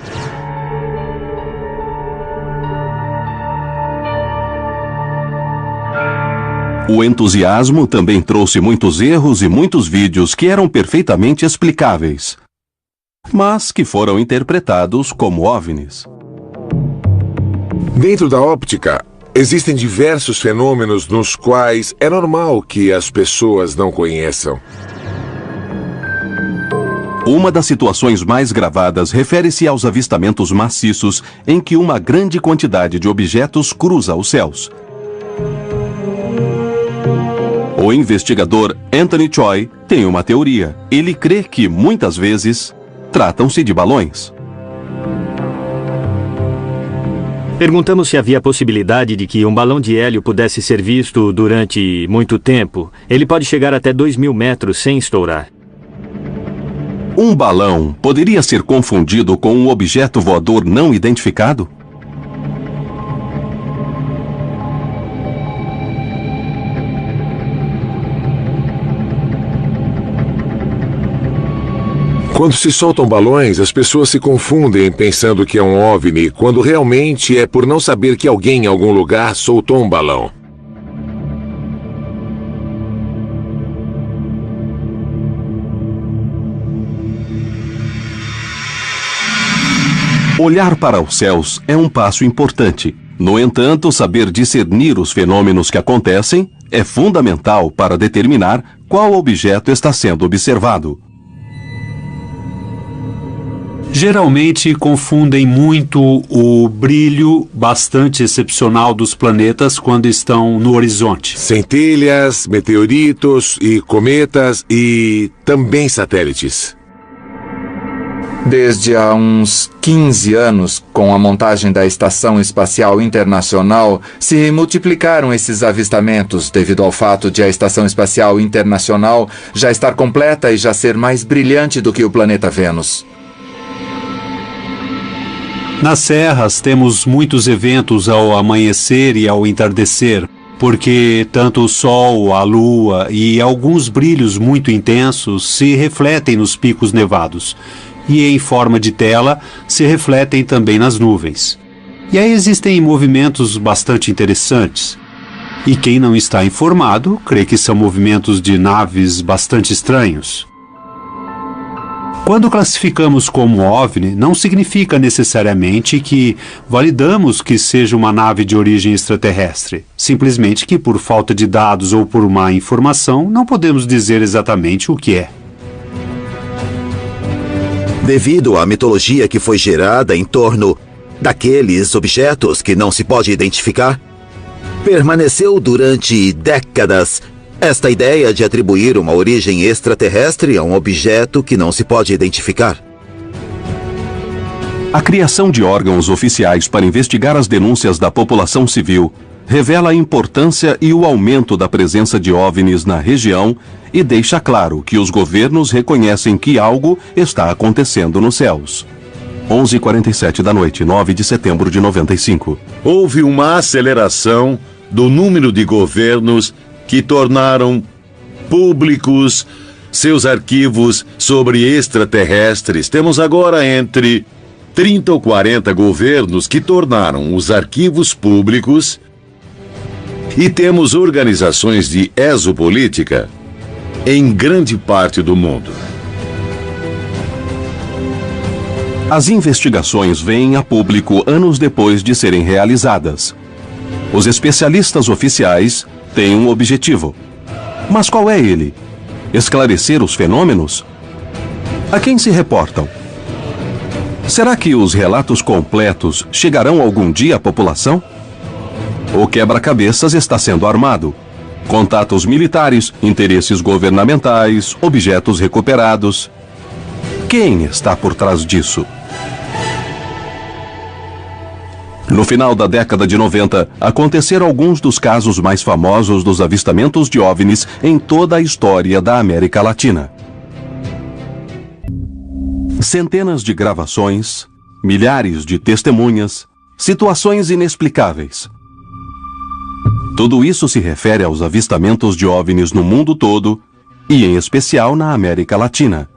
O entusiasmo também trouxe muitos erros e muitos vídeos que eram perfeitamente explicáveis, mas que foram interpretados como OVNIs. Dentro da óptica, existem diversos fenômenos nos quais é normal que as pessoas não conheçam. Uma das situações mais gravadas refere-se aos avistamentos maciços em que uma grande quantidade de objetos cruza os céus. O investigador Anthony Choi tem uma teoria. Ele crê que, muitas vezes, tratam-se de balões. Perguntamos se havia a possibilidade de que um balão de hélio pudesse ser visto durante muito tempo. Ele pode chegar até 2.000 metros sem estourar. Um balão poderia ser confundido com um objeto voador não identificado? Quando se soltam balões, as pessoas se confundem pensando que é um OVNI, quando realmente é por não saber que alguém em algum lugar soltou um balão. Olhar para os céus é um passo importante. No entanto, saber discernir os fenômenos que acontecem é fundamental para determinar qual objeto está sendo observado. Geralmente confundem muito o brilho bastante excepcional dos planetas quando estão no horizonte. Centelhas, meteoritos e cometas e também satélites. Desde há uns 15 anos, com a montagem da Estação Espacial Internacional, se multiplicaram esses avistamentos devido ao fato de a Estação Espacial Internacional já estar completa e já ser mais brilhante do que o planeta Vênus. Nas serras temos muitos eventos ao amanhecer e ao entardecer, porque tanto o Sol, a Lua e alguns brilhos muito intensos se refletem nos picos nevados, e em forma de tela se refletem também nas nuvens. E aí existem movimentos bastante interessantes. E quem não está informado crê que são movimentos de naves bastante estranhos. Quando classificamos como OVNI, não significa necessariamente que validamos que seja uma nave de origem extraterrestre. Simplesmente que, por falta de dados ou por má informação, não podemos dizer exatamente o que é. Devido à mitologia que foi gerada em torno daqueles objetos que não se pode identificar, permaneceu durante décadas esta ideia de atribuir uma origem extraterrestre a um objeto que não se pode identificar. A criação de órgãos oficiais para investigar as denúncias da população civil revela a importância e o aumento da presença de OVNIs na região e deixa claro que os governos reconhecem que algo está acontecendo nos céus. 11h47 da noite, 9 de setembro de 95. Houve uma aceleração do número de governos que tornaram públicos seus arquivos sobre extraterrestres. Temos agora entre 30 ou 40 governos que tornaram os arquivos públicos e temos organizações de exopolítica em grande parte do mundo. As investigações vêm a público anos depois de serem realizadas. Os especialistas oficiais têm um objetivo. Mas qual é ele? Esclarecer os fenômenos? A quem se reportam? Será que os relatos completos chegarão algum dia à população? O quebra-cabeças está sendo armado. Contatos militares, interesses governamentais, objetos recuperados. Quem está por trás disso? No final da década de 90, aconteceram alguns dos casos mais famosos dos avistamentos de OVNIs em toda a história da América Latina. Centenas de gravações, milhares de testemunhas, situações inexplicáveis. Tudo isso se refere aos avistamentos de OVNIs no mundo todo e, em especial, na América Latina.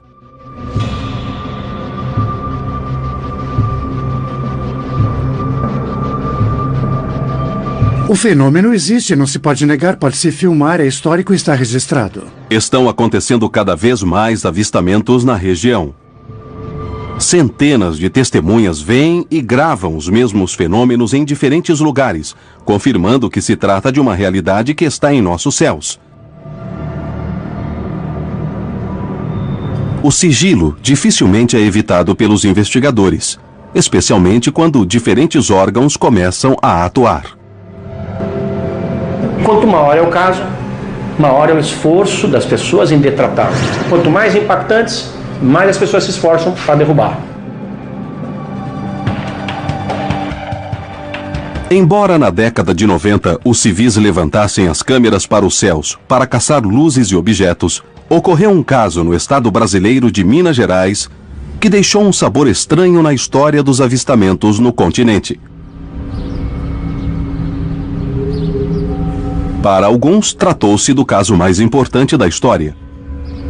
O fenômeno existe, não se pode negar, pode-se filmar, é histórico e está registrado. Estão acontecendo cada vez mais avistamentos na região. Centenas de testemunhas veem e gravam os mesmos fenômenos em diferentes lugares, confirmando que se trata de uma realidade que está em nossos céus. O sigilo dificilmente é evitado pelos investigadores, especialmente quando diferentes órgãos começam a atuar. Quanto maior é o caso, maior é o esforço das pessoas em detratá-lo. Quanto mais impactantes, mais as pessoas se esforçam para derrubar. Embora na década de 90 os civis levantassem as câmeras para os céus para caçar luzes e objetos, ocorreu um caso no estado brasileiro de Minas Gerais que deixou um sabor estranho na história dos avistamentos no continente. Para alguns, tratou-se do caso mais importante da história.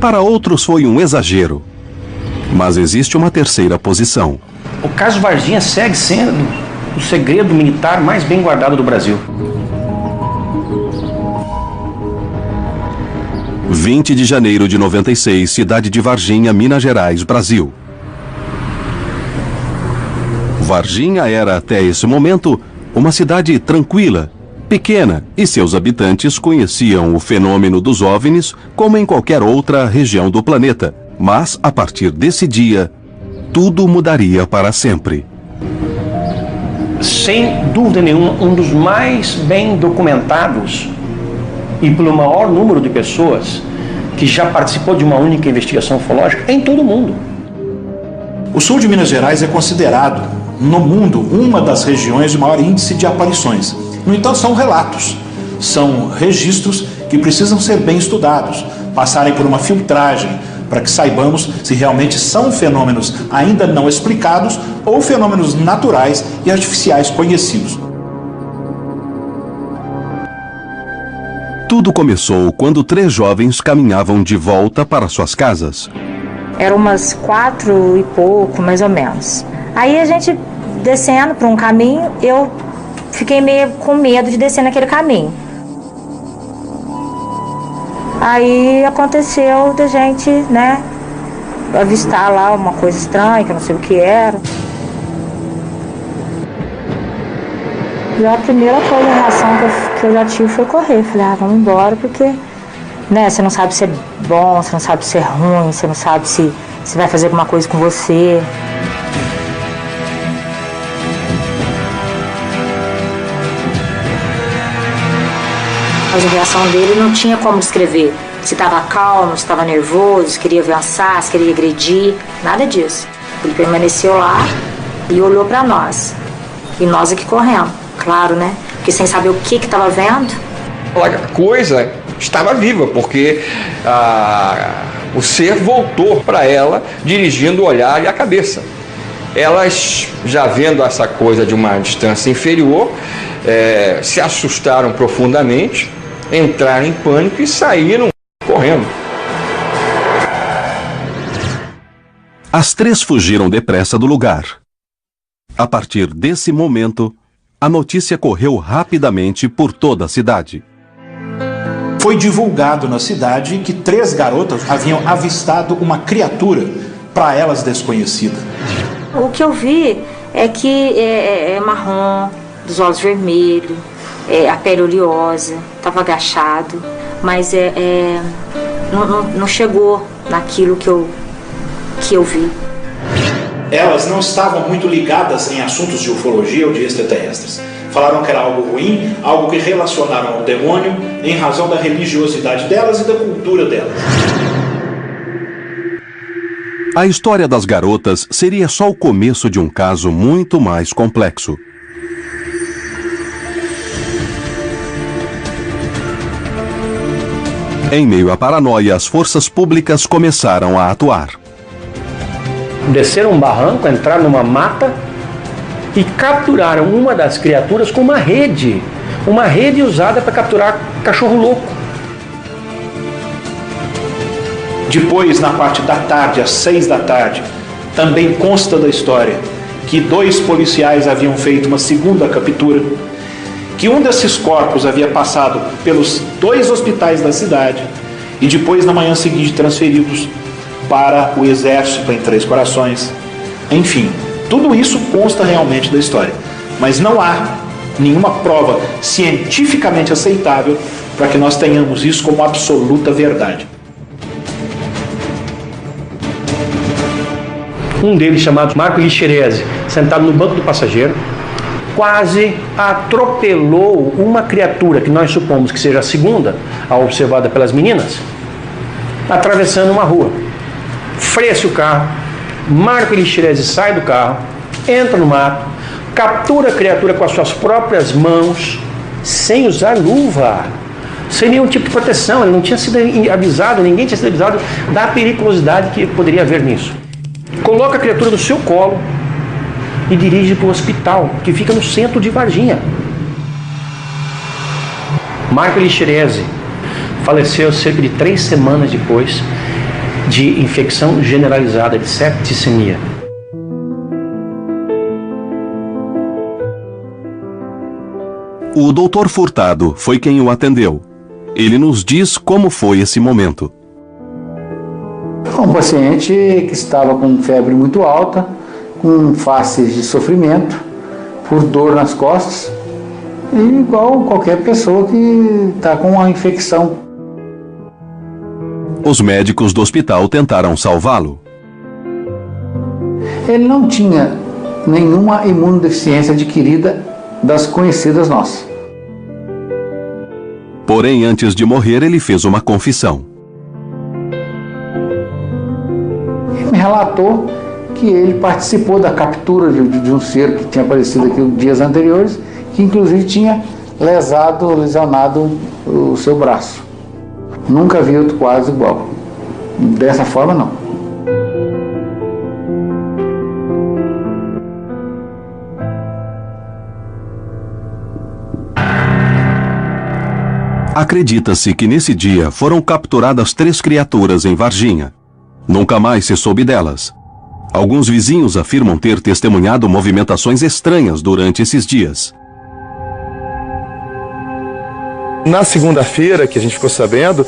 Para outros, foi um exagero. Mas existe uma terceira posição. O caso Varginha segue sendo o segredo militar mais bem guardado do Brasil. 20 de janeiro de 96, cidade de Varginha, Minas Gerais, Brasil. Varginha era, até esse momento, uma cidade tranquila, pequena, e seus habitantes conheciam o fenômeno dos OVNIs como em qualquer outra região do planeta. Mas, a partir desse dia, tudo mudaria para sempre. Sem dúvida nenhuma, um dos mais bem documentados e pelo maior número de pessoas que já participou de uma única investigação ufológica em todo o mundo. O sul de Minas Gerais é considerado, no mundo, uma das regiões de maior índice de aparições. No entanto, são relatos, são registros que precisam ser bem estudados, passarem por uma filtragem, para que saibamos se realmente são fenômenos ainda não explicados ou fenômenos naturais e artificiais conhecidos. Tudo começou quando 3 jovens caminhavam de volta para suas casas. Era umas 4 e pouco, mais ou menos. Aí a gente descendo por um caminho, eu fiquei meio com medo de descer naquele caminho. Aí aconteceu da gente, né, avistar lá uma coisa estranha, que eu não sei o que era. E a primeira coisa, a reação que eu já tive foi correr. Falei, vamos embora, porque, né, você não sabe se é bom, você não sabe se é ruim, você não sabe se vai fazer alguma coisa com você. Mas a reação dele não tinha como descrever. Se estava calmo, se estava nervoso, se queria avançar, se queria agredir, nada disso. Ele permaneceu lá e olhou para nós. E nós aqui correndo, claro, né? Porque sem saber o que estava vendo. A coisa estava viva, porque o ser voltou para ela, dirigindo o olhar e a cabeça. Elas, já vendo essa coisa de uma distância inferior, se assustaram profundamente, entraram em pânico e saíram correndo. As 3 fugiram depressa do lugar. A partir desse momento, a notícia correu rapidamente por toda a cidade. Foi divulgado na cidade que 3 garotas haviam avistado uma criatura, para elas desconhecida. O que eu vi é que é marrom, dos olhos vermelhos, a pele oleosa, estava agachado, mas não chegou naquilo que eu vi. Elas não estavam muito ligadas em assuntos de ufologia ou de extraterrestres. Falaram que era algo ruim, algo que relacionaram ao demônio, em razão da religiosidade delas e da cultura delas. A história das garotas seria só o começo de um caso muito mais complexo. Em meio à paranoia, as forças públicas começaram a atuar. Desceram um barranco, entraram numa mata e capturaram uma das criaturas com uma rede usada para capturar cachorro louco. Depois, na parte da tarde, às 6 da tarde, também consta da história que 2 policiais haviam feito uma segunda captura, que um desses corpos havia passado pelos 2 hospitais da cidade e depois, na manhã seguinte, transferidos para o exército em Três Corações. Enfim, tudo isso consta realmente da história, mas não há nenhuma prova cientificamente aceitável para que nós tenhamos isso como absoluta verdade. Um deles, chamado Marco Lixerese, sentado no banco do passageiro, quase atropelou uma criatura que nós supomos que seja a segunda, a observada pelas meninas, atravessando uma rua. Freia-se o carro, Marco Lixerese sai do carro, entra no mato, captura a criatura com as suas próprias mãos, sem usar luva, sem nenhum tipo de proteção. Ele não tinha sido avisado, ninguém tinha sido avisado da periculosidade que poderia haver nisso. Coloca a criatura no seu colo e dirige para o hospital, que fica no centro de Varginha. Marco Lixerese faleceu cerca de 3 semanas depois de infecção generalizada de septicemia. O Dr. Furtado foi quem o atendeu. Ele nos diz como foi esse momento. Um paciente que estava com febre muito alta, com faces de sofrimento, por dor nas costas, e igual qualquer pessoa que está com uma infecção. Os médicos do hospital tentaram salvá-lo. Ele não tinha nenhuma imunodeficiência adquirida das conhecidas nossas. Porém, antes de morrer, ele fez uma confissão. Ele me relatou que ele participou da captura de um ser que tinha aparecido aqui dias anteriores, que inclusive tinha lesionado o seu braço. Nunca vi outro quadro igual. Dessa forma, não. Acredita-se que nesse dia foram capturadas 3 criaturas em Varginha. Nunca mais se soube delas. Alguns vizinhos afirmam ter testemunhado movimentações estranhas durante esses dias. Na segunda-feira, que a gente ficou sabendo,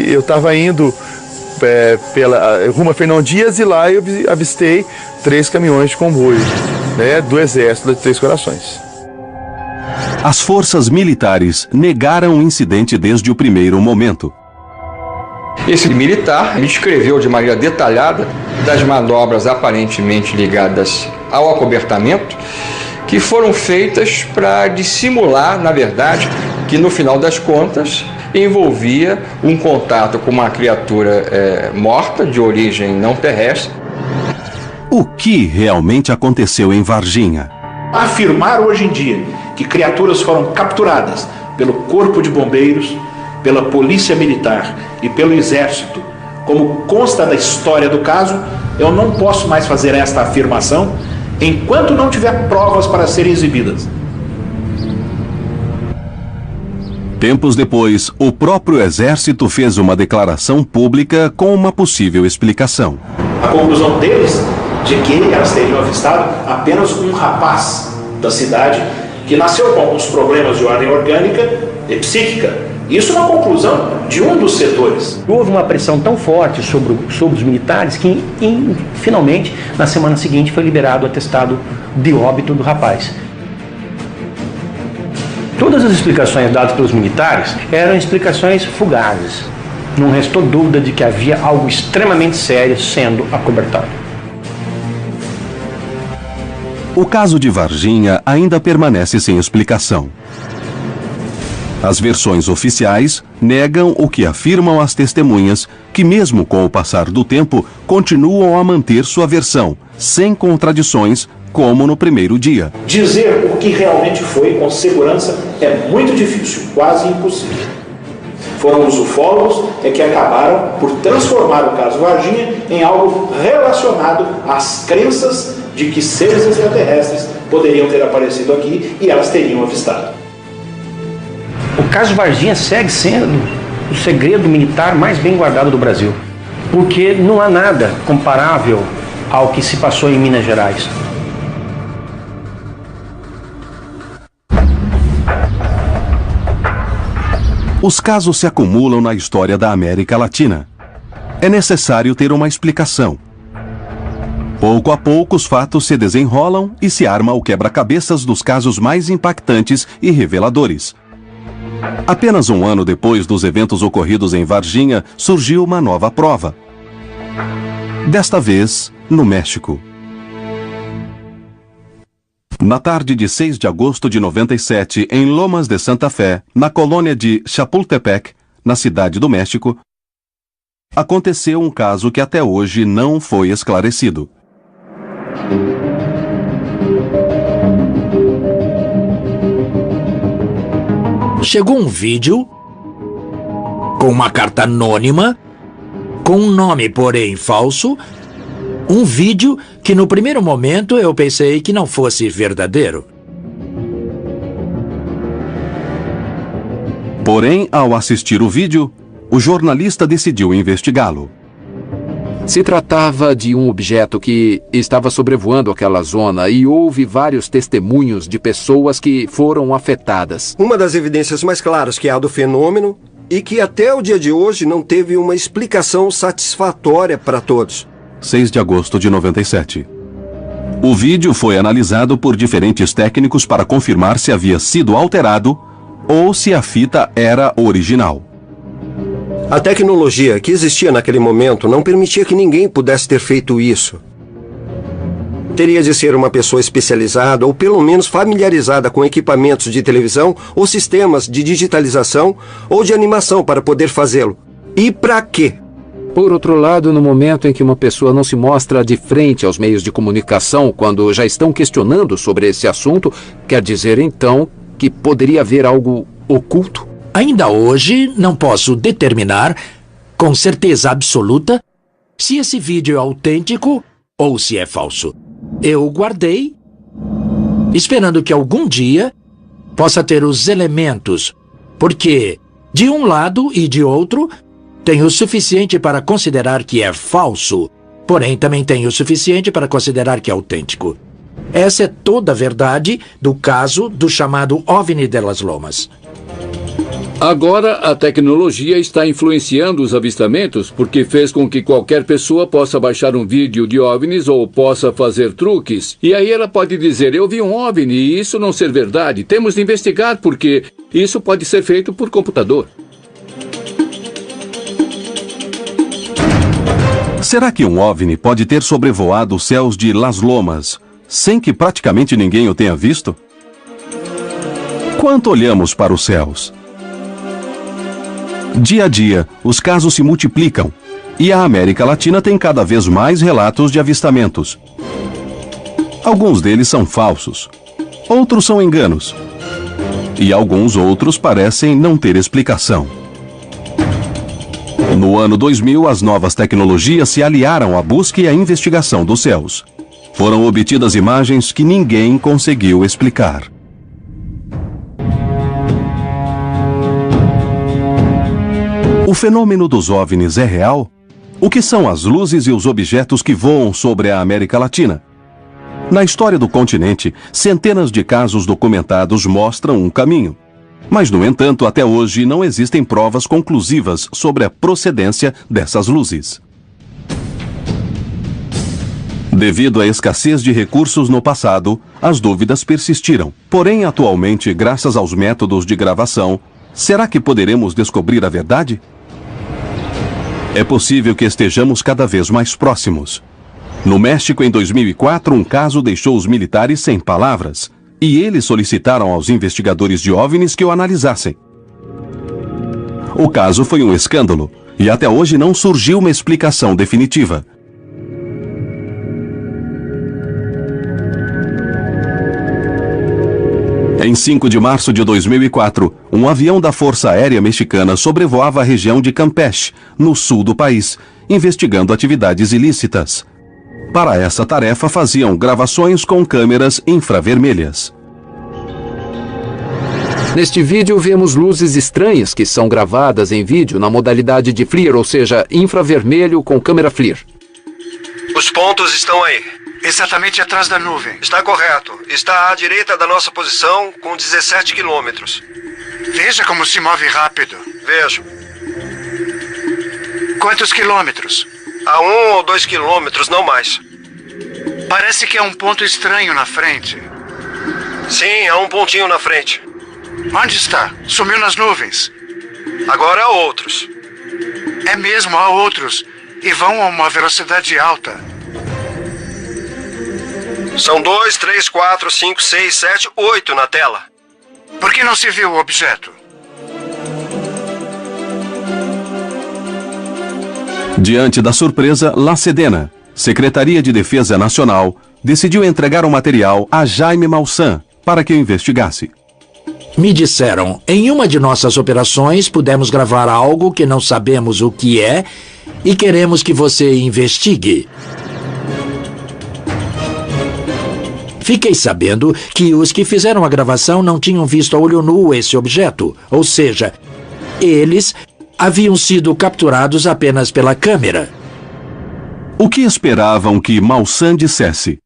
eu estava indo pela rumo a Fernão Dias e lá eu avistei 3 caminhões de comboio, né, do Exército de Três Corações. As forças militares negaram o incidente desde o primeiro momento. Esse militar descreveu de maneira detalhada das manobras aparentemente ligadas ao acobertamento, que foram feitas para dissimular, na verdade, que no final das contas envolvia um contato com uma criatura morta, de origem não terrestre. O que realmente aconteceu em Varginha? Afirmar hoje em dia que criaturas foram capturadas pelo Corpo de Bombeiros, pela Polícia Militar e pelo Exército, como consta da história do caso, eu não posso mais fazer esta afirmação enquanto não tiver provas para serem exibidas. Tempos depois, o próprio Exército fez uma declaração pública com uma possível explicação. A conclusão deles de que elas teriam avistado apenas um rapaz da cidade que nasceu com alguns problemas de ordem orgânica e psíquica. Isso é uma conclusão de um dos setores. Houve uma pressão tão forte sobre os militares que, finalmente, na semana seguinte, foi liberado o atestado de óbito do rapaz. Todas as explicações dadas pelos militares eram explicações fugazes. Não restou dúvida de que havia algo extremamente sério sendo acobertado. O caso de Varginha ainda permanece sem explicação. As versões oficiais negam o que afirmam as testemunhas, que mesmo com o passar do tempo, continuam a manter sua versão, sem contradições, como no primeiro dia. Dizer o que realmente foi com segurança é muito difícil, quase impossível. Foram os ufólogos que acabaram por transformar o caso Varginha em algo relacionado às crenças de que seres extraterrestres poderiam ter aparecido aqui e elas teriam avistado. O caso Varginha segue sendo o segredo militar mais bem guardado do Brasil, porque não há nada comparável ao que se passou em Minas Gerais. Os casos se acumulam na história da América Latina. É necessário ter uma explicação. Pouco a pouco, os fatos se desenrolam e se arma o quebra-cabeças dos casos mais impactantes e reveladores. Apenas um ano depois dos eventos ocorridos em Varginha, surgiu uma nova prova. Desta vez, no México. Na tarde de 6 de agosto de 97, em Lomas de Santa Fé, na colônia de Chapultepec, na cidade do México, aconteceu um caso que até hoje não foi esclarecido. Chegou um vídeo com uma carta anônima, com um nome, porém, falso. Um vídeo que, no primeiro momento, eu pensei que não fosse verdadeiro. Porém, ao assistir o vídeo, o jornalista decidiu investigá-lo. Se tratava de um objeto que estava sobrevoando aquela zona e houve vários testemunhos de pessoas que foram afetadas. Uma das evidências mais claras que há do fenômeno e que até o dia de hoje não teve uma explicação satisfatória para todos. 6 de agosto de 97. O vídeo foi analisado por diferentes técnicos para confirmar se havia sido alterado ou se a fita era original. A tecnologia que existia naquele momento não permitia que ninguém pudesse ter feito isso. teria de ser uma pessoa especializada ou pelo menos familiarizada com equipamentos de televisão ou sistemas de digitalização ou de animação para poder fazê-lo. E para quê? Por outro lado, no momento em que uma pessoa não se mostra de frente aos meios de comunicação quando já estão questionando sobre esse assunto, quer dizer então que poderia haver algo oculto? Ainda hoje não posso determinar com certeza absoluta se esse vídeo é autêntico ou se é falso. Eu o guardei, esperando que algum dia possa ter os elementos, porque de um lado e de outro tenho o suficiente para considerar que é falso, porém também tenho o suficiente para considerar que é autêntico. Essa é toda a verdade do caso do chamado OVNI de las Lomas. Agora, a tecnologia está influenciando os avistamentos porque fez com que qualquer pessoa possa baixar um vídeo de OVNIs ou possa fazer truques. E aí ela pode dizer, eu vi um OVNI e isso não ser verdade. Temos de investigar porque isso pode ser feito por computador. Será que um OVNI pode ter sobrevoado os céus de Las Lomas sem que praticamente ninguém o tenha visto? Quanto olhamos para os céus? Dia a dia, os casos se multiplicam e a América Latina tem cada vez mais relatos de avistamentos. Alguns deles são falsos, outros são enganos e alguns outros parecem não ter explicação. No ano 2000, as novas tecnologias se aliaram à busca e à investigação dos céus. Foram obtidas imagens que ninguém conseguiu explicar. O fenômeno dos OVNIs é real? O que são as luzes e os objetos que voam sobre a América Latina? Na história do continente, centenas de casos documentados mostram um caminho. Mas, no entanto, até hoje não existem provas conclusivas sobre a procedência dessas luzes. Devido à escassez de recursos no passado, as dúvidas persistiram. Porém, atualmente, graças aos métodos de gravação, será que poderemos descobrir a verdade? É possível que estejamos cada vez mais próximos. No México, em 2004, um caso deixou os militares sem palavras. E eles solicitaram aos investigadores de OVNIs que o analisassem. O caso foi um escândalo e até hoje não surgiu uma explicação definitiva. Em 5 de março de 2004, um avião da Força Aérea Mexicana sobrevoava a região de Campeche, no sul do país, investigando atividades ilícitas. Para essa tarefa, faziam gravações com câmeras infravermelhas. Neste vídeo, vemos luzes estranhas que são gravadas em vídeo na modalidade de FLIR, ou seja, infravermelho com câmera FLIR. Os pontos estão aí. Exatamente atrás da nuvem. Está correto. Está à direita da nossa posição, com 17 quilômetros. Veja como se move rápido. Vejo. Quantos quilômetros? A 1 ou 2 quilômetros, não mais. Parece que é um ponto estranho na frente. Sim, há um pontinho na frente. Onde está? Sumiu nas nuvens. Agora há outros. É mesmo, há outros. E vão a uma velocidade alta. São 2, 3, 4, 5, 6, 7, 8 na tela. Por que não se viu o objeto? Diante da surpresa, La Sedena, Secretaria de Defesa Nacional, decidiu entregar o material a Jaime Maussan para que o investigasse. Me disseram, em uma de nossas operações pudemos gravar algo que não sabemos o que é e queremos que você investigue. Fiquei sabendo que os que fizeram a gravação não tinham visto a olho nu esse objeto, ou seja, eles haviam sido capturados apenas pela câmera. O que esperavam que Maussan dissesse?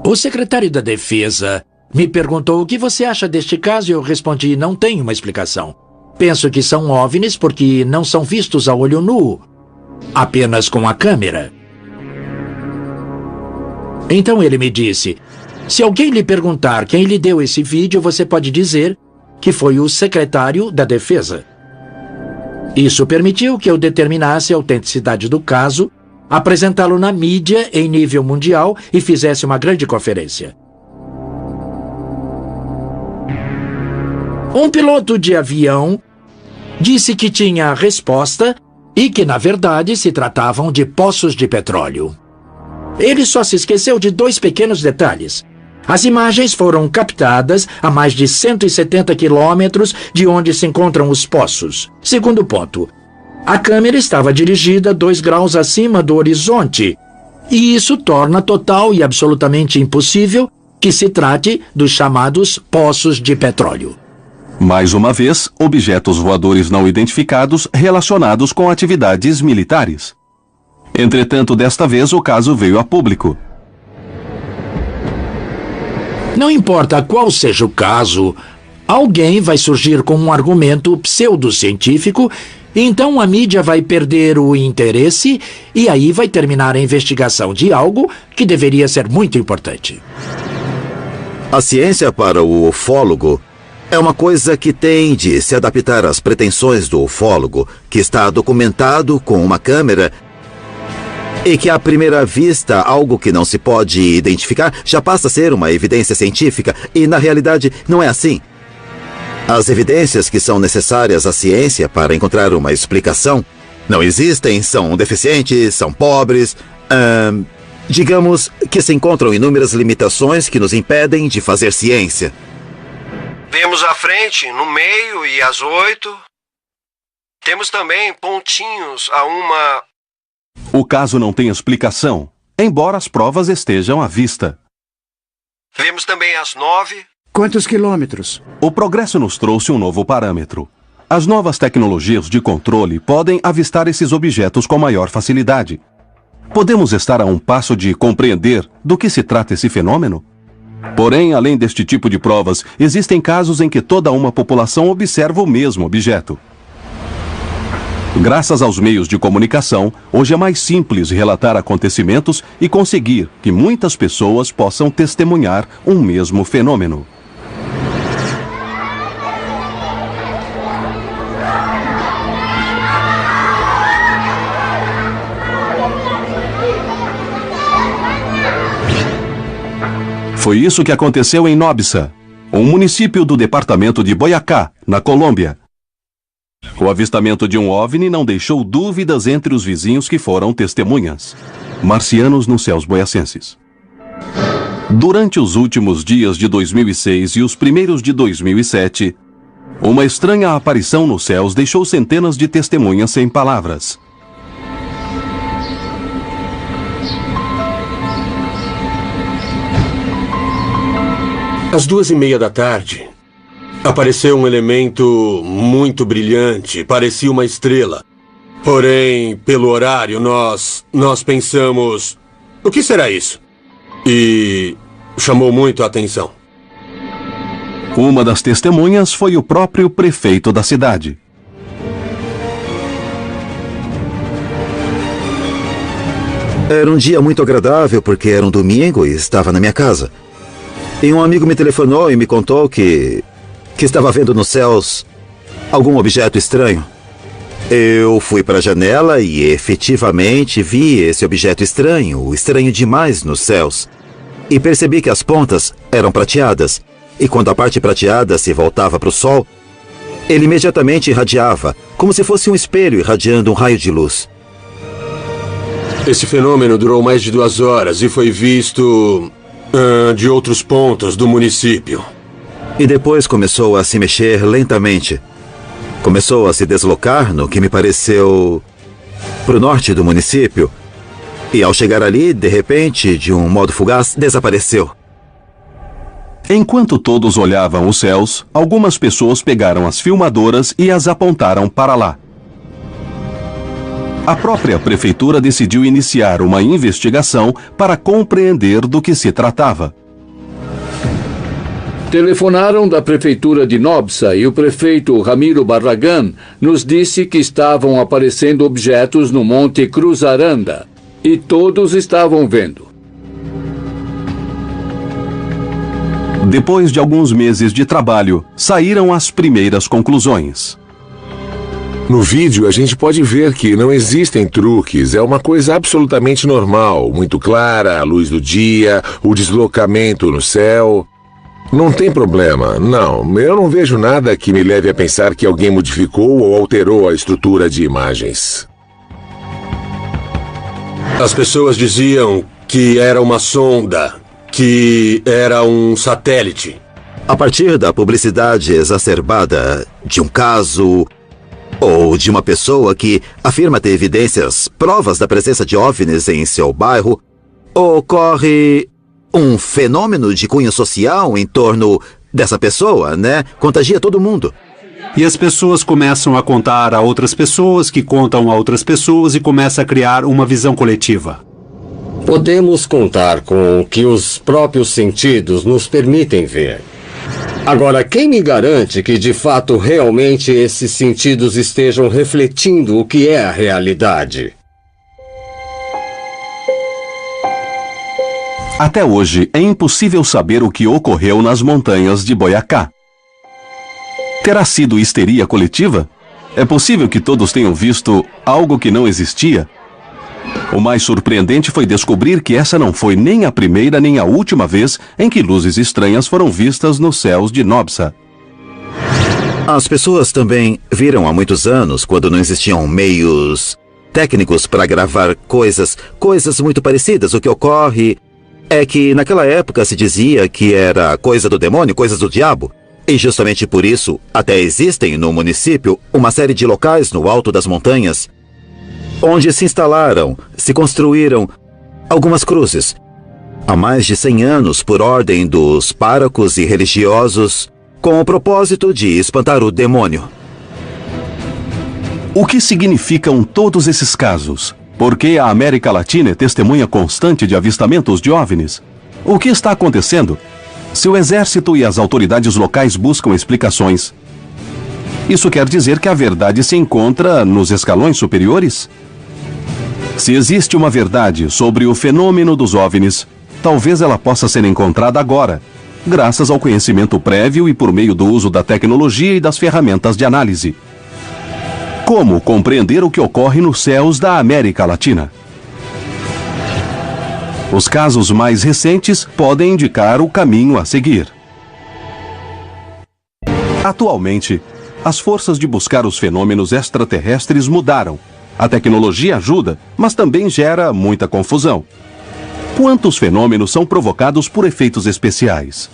O secretário da Defesa me perguntou o que você acha deste caso e eu respondi, não tenho uma explicação. Penso que são OVNIs porque não são vistos a olho nu, apenas com a câmera. Então ele me disse, se alguém lhe perguntar quem lhe deu esse vídeo, você pode dizer que foi o secretário da Defesa. Isso permitiu que eu determinasse a autenticidade do caso apresentá-lo na mídia em nível mundial e fizesse uma grande conferência. Um piloto de avião disse que tinha a resposta e que, na verdade, se tratavam de poços de petróleo. Ele só se esqueceu de 2 pequenos detalhes. As imagens foram captadas a mais de 170 quilômetros de onde se encontram os poços. Segundo ponto, a câmera estava dirigida 2 graus acima do horizonte, e isso torna total e absolutamente impossível que se trate dos chamados poços de petróleo. Mais uma vez, objetos voadores não identificados relacionados com atividades militares. Entretanto, desta vez o caso veio a público. Não importa qual seja o caso, alguém vai surgir com um argumento pseudocientífico, então a mídia vai perder o interesse e aí vai terminar a investigação de algo que deveria ser muito importante. A ciência para o ufólogo é uma coisa que tem de se adaptar às pretensões do ufólogo, que está documentado com uma câmera e que, à primeira vista, algo que não se pode identificar já passa a ser uma evidência científica, e na realidade não é assim. As evidências que são necessárias à ciência para encontrar uma explicação não existem, são deficientes, são pobres, digamos que se encontram inúmeras limitações que nos impedem de fazer ciência. Vemos à frente, no meio e às 8. Temos também pontinhos a uma... O caso não tem explicação, embora as provas estejam à vista. Vemos também às 9. Quantos quilômetros? O progresso nos trouxe um novo parâmetro. As novas tecnologias de controle podem avistar esses objetos com maior facilidade. Podemos estar a um passo de compreender do que se trata esse fenômeno? Porém, além deste tipo de provas, existem casos em que toda uma população observa o mesmo objeto. Graças aos meios de comunicação, hoje é mais simples relatar acontecimentos e conseguir que muitas pessoas possam testemunhar um mesmo fenômeno. Foi isso que aconteceu em Nobsa, um município do departamento de Boyacá, na Colômbia. O avistamento de um OVNI não deixou dúvidas entre os vizinhos que foram testemunhas. Marcianos nos céus boiacenses. Durante os últimos dias de 2006 e os primeiros de 2007, uma estranha aparição nos céus deixou centenas de testemunhas sem palavras. Às 2:30 da tarde, apareceu um elemento muito brilhante, parecia uma estrela. Porém, pelo horário, nós pensamos, o que será isso? E chamou muito a atenção. Uma das testemunhas foi o próprio prefeito da cidade. Era um dia muito agradável porque era um domingo e estava na minha casa. E um amigo me telefonou e me contou que estava vendo nos céus algum objeto estranho. Eu fui para a janela e efetivamente vi esse objeto estranho demais nos céus. E percebi que as pontas eram prateadas. E quando a parte prateada se voltava para o sol, ele imediatamente irradiava, como se fosse um espelho irradiando um raio de luz. Esse fenômeno durou mais de 2 horas e foi visto de outros pontos do município. E depois começou a se mexer lentamente. Começou a se deslocar no que me pareceu para o norte do município. E ao chegar ali, de repente, de um modo fugaz, desapareceu. Enquanto todos olhavam os céus, algumas pessoas pegaram as filmadoras e as apontaram para lá. A própria prefeitura decidiu iniciar uma investigação para compreender do que se tratava. Telefonaram da prefeitura de Nobsa e o prefeito Ramiro Barragán nos disse que estavam aparecendo objetos no Monte Cruzaranda e todos estavam vendo. Depois de alguns meses de trabalho, saíram as primeiras conclusões. No vídeo, a gente pode ver que não existem truques, é uma coisa absolutamente normal, muito clara, a luz do dia, o deslocamento no céu. Não tem problema, não. Eu não vejo nada que me leve a pensar que alguém modificou ou alterou a estrutura de imagens. As pessoas diziam que era uma sonda, que era um satélite. A partir da publicidade exacerbada de um caso ou de uma pessoa que afirma ter evidências, provas da presença de OVNIs em seu bairro, ocorre um fenômeno de cunho social em torno dessa pessoa, né? Contagia todo mundo. E as pessoas começam a contar a outras pessoas, que contam a outras pessoas e começa a criar uma visão coletiva. Podemos contar com o que os próprios sentidos nos permitem ver. Agora, quem me garante que, de fato, realmente esses sentidos estejam refletindo o que é a realidade? Até hoje, é impossível saber o que ocorreu nas montanhas de Boyacá. Terá sido histeria coletiva? É possível que todos tenham visto algo que não existia? O mais surpreendente foi descobrir que essa não foi nem a primeira nem a última vez em que luzes estranhas foram vistas nos céus de Nobsa. As pessoas também viram há muitos anos, quando não existiam meios técnicos para gravar coisas muito parecidas. O que ocorre é que naquela época se dizia que era coisa do demônio, coisas do diabo. E justamente por isso, até existem no município uma série de locais no alto das montanhas onde se construíram algumas cruzes. Há mais de 100 anos, por ordem dos párocos e religiosos, com o propósito de espantar o demônio. O que significam todos esses casos? Por que a América Latina é testemunha constante de avistamentos de OVNIs? O que está acontecendo? Se o exército e as autoridades locais buscam explicações, isso quer dizer que a verdade se encontra nos escalões superiores? Se existe uma verdade sobre o fenômeno dos OVNIs, talvez ela possa ser encontrada agora, graças ao conhecimento prévio e por meio do uso da tecnologia e das ferramentas de análise. Como compreender o que ocorre nos céus da América Latina? Os casos mais recentes podem indicar o caminho a seguir. Atualmente, as forças de buscar os fenômenos extraterrestres mudaram. A tecnologia ajuda, mas também gera muita confusão. Quantos fenômenos são provocados por efeitos especiais?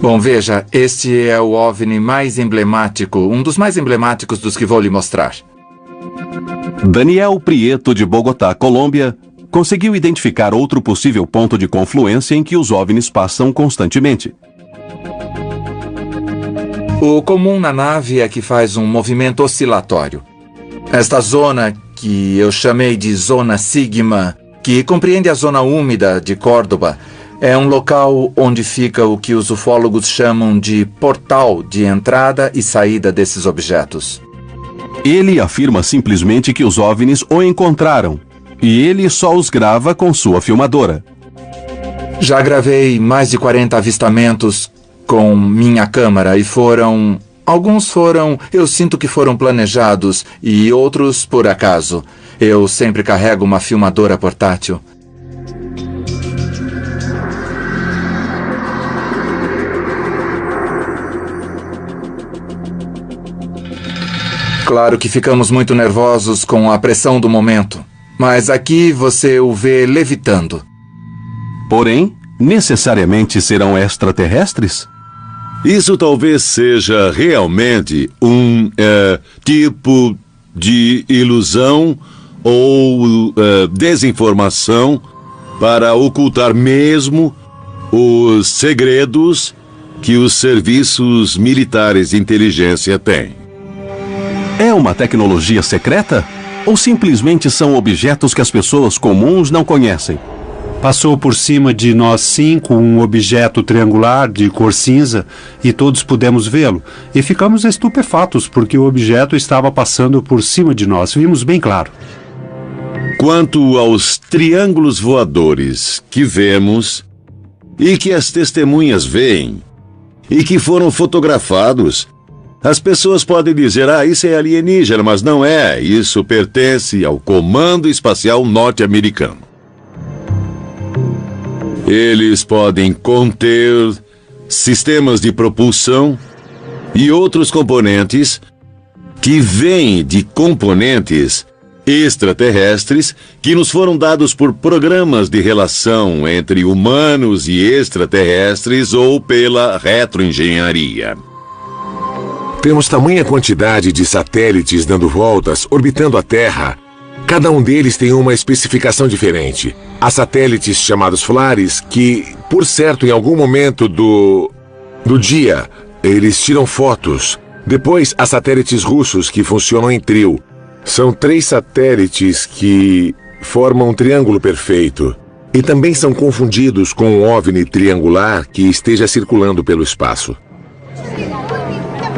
Bom, veja, este é o OVNI mais emblemático, um dos mais emblemáticos dos que vou lhe mostrar. Daniel Prieto, de Bogotá, Colômbia, conseguiu identificar outro possível ponto de confluência em que os OVNIs passam constantemente. O comum na nave é que faz um movimento oscilatório. Esta zona, que eu chamei de Zona Sigma, que compreende a zona úmida de Córdoba, é um local onde fica o que os ufólogos chamam de portal de entrada e saída desses objetos. Ele afirma simplesmente que os OVNIs o encontraram, e ele só os grava com sua filmadora. Já gravei mais de 40 avistamentos com minha câmera e alguns foram, eu sinto que foram planejados e outros por acaso. Eu sempre carrego uma filmadora portátil. Claro que ficamos muito nervosos com a pressão do momento, mas aqui você o vê levitando. Porém, necessariamente serão extraterrestres? Isso talvez seja realmente um tipo de ilusão ou desinformação para ocultar mesmo os segredos que os serviços militares de inteligência têm. É uma tecnologia secreta? Ou simplesmente são objetos que as pessoas comuns não conhecem? Passou por cima de nós 5 um objeto triangular de cor cinza e todos pudemos vê-lo. E ficamos estupefatos porque o objeto estava passando por cima de nós. Vimos bem claro. Quanto aos triângulos voadores que vemos e que as testemunhas veem, e que foram fotografados. As pessoas podem dizer, isso é alienígena, mas não é. Isso pertence ao Comando Espacial Norte-Americano. Eles podem conter sistemas de propulsão e outros componentes que vêm de componentes extraterrestres que nos foram dados por programas de relação entre humanos e extraterrestres ou pela retroengenharia. Temos tamanha quantidade de satélites dando voltas, orbitando a Terra. Cada um deles tem uma especificação diferente. Há satélites chamados Flares que, por certo, em algum momento do dia, eles tiram fotos. Depois, há satélites russos que funcionam em trio. São 3 satélites que formam um triângulo perfeito. E também são confundidos com um OVNI triangular que esteja circulando pelo espaço.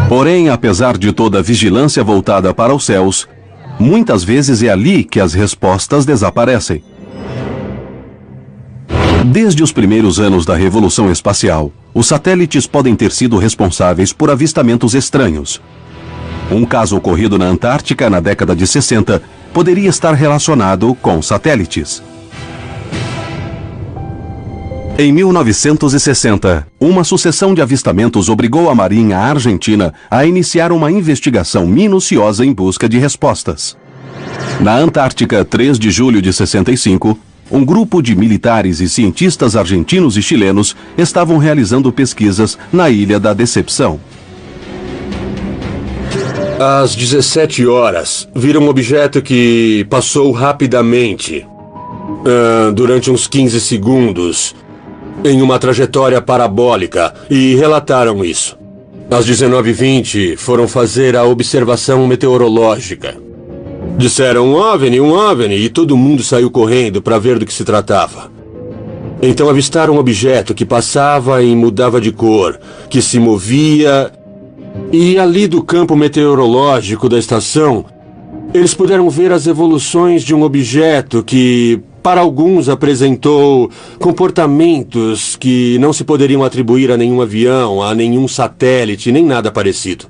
Porém, apesar de toda a vigilância voltada para os céus, muitas vezes é ali que as respostas desaparecem. Desde os primeiros anos da Revolução Espacial, os satélites podem ter sido responsáveis por avistamentos estranhos. Um caso ocorrido na Antártica na década de 60 poderia estar relacionado com satélites. Em 1960, uma sucessão de avistamentos obrigou a Marinha Argentina a iniciar uma investigação minuciosa em busca de respostas. Na Antártica, 3 de julho de 65, um grupo de militares e cientistas argentinos e chilenos estavam realizando pesquisas na Ilha da Decepção. Às 17 horas, viram um objeto que passou rapidamente, durante uns 15 segundos, em uma trajetória parabólica, e relataram isso. Às 19h20, foram fazer a observação meteorológica. Disseram um OVNI, e todo mundo saiu correndo para ver do que se tratava. Então avistaram um objeto que passava e mudava de cor, que se movia, e ali do campo meteorológico da estação, eles puderam ver as evoluções de um objeto que, para alguns, apresentou comportamentos que não se poderiam atribuir a nenhum avião, a nenhum satélite, nem nada parecido.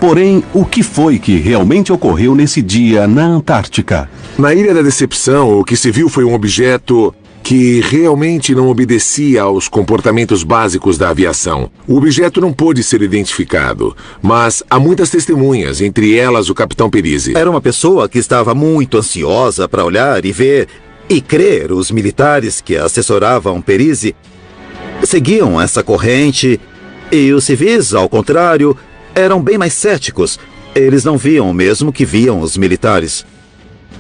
Porém, o que foi que realmente ocorreu nesse dia na Antártica? Na Ilha da Decepção, o que se viu foi um objeto que realmente não obedecia aos comportamentos básicos da aviação. O objeto não pôde ser identificado, mas há muitas testemunhas, entre elas o capitão Perizzi. Era uma pessoa que estava muito ansiosa para olhar e ver e crer. Os militares que assessoravam Perizzi seguiam essa corrente e os civis, ao contrário, eram bem mais céticos. Eles não viam o mesmo que viam os militares.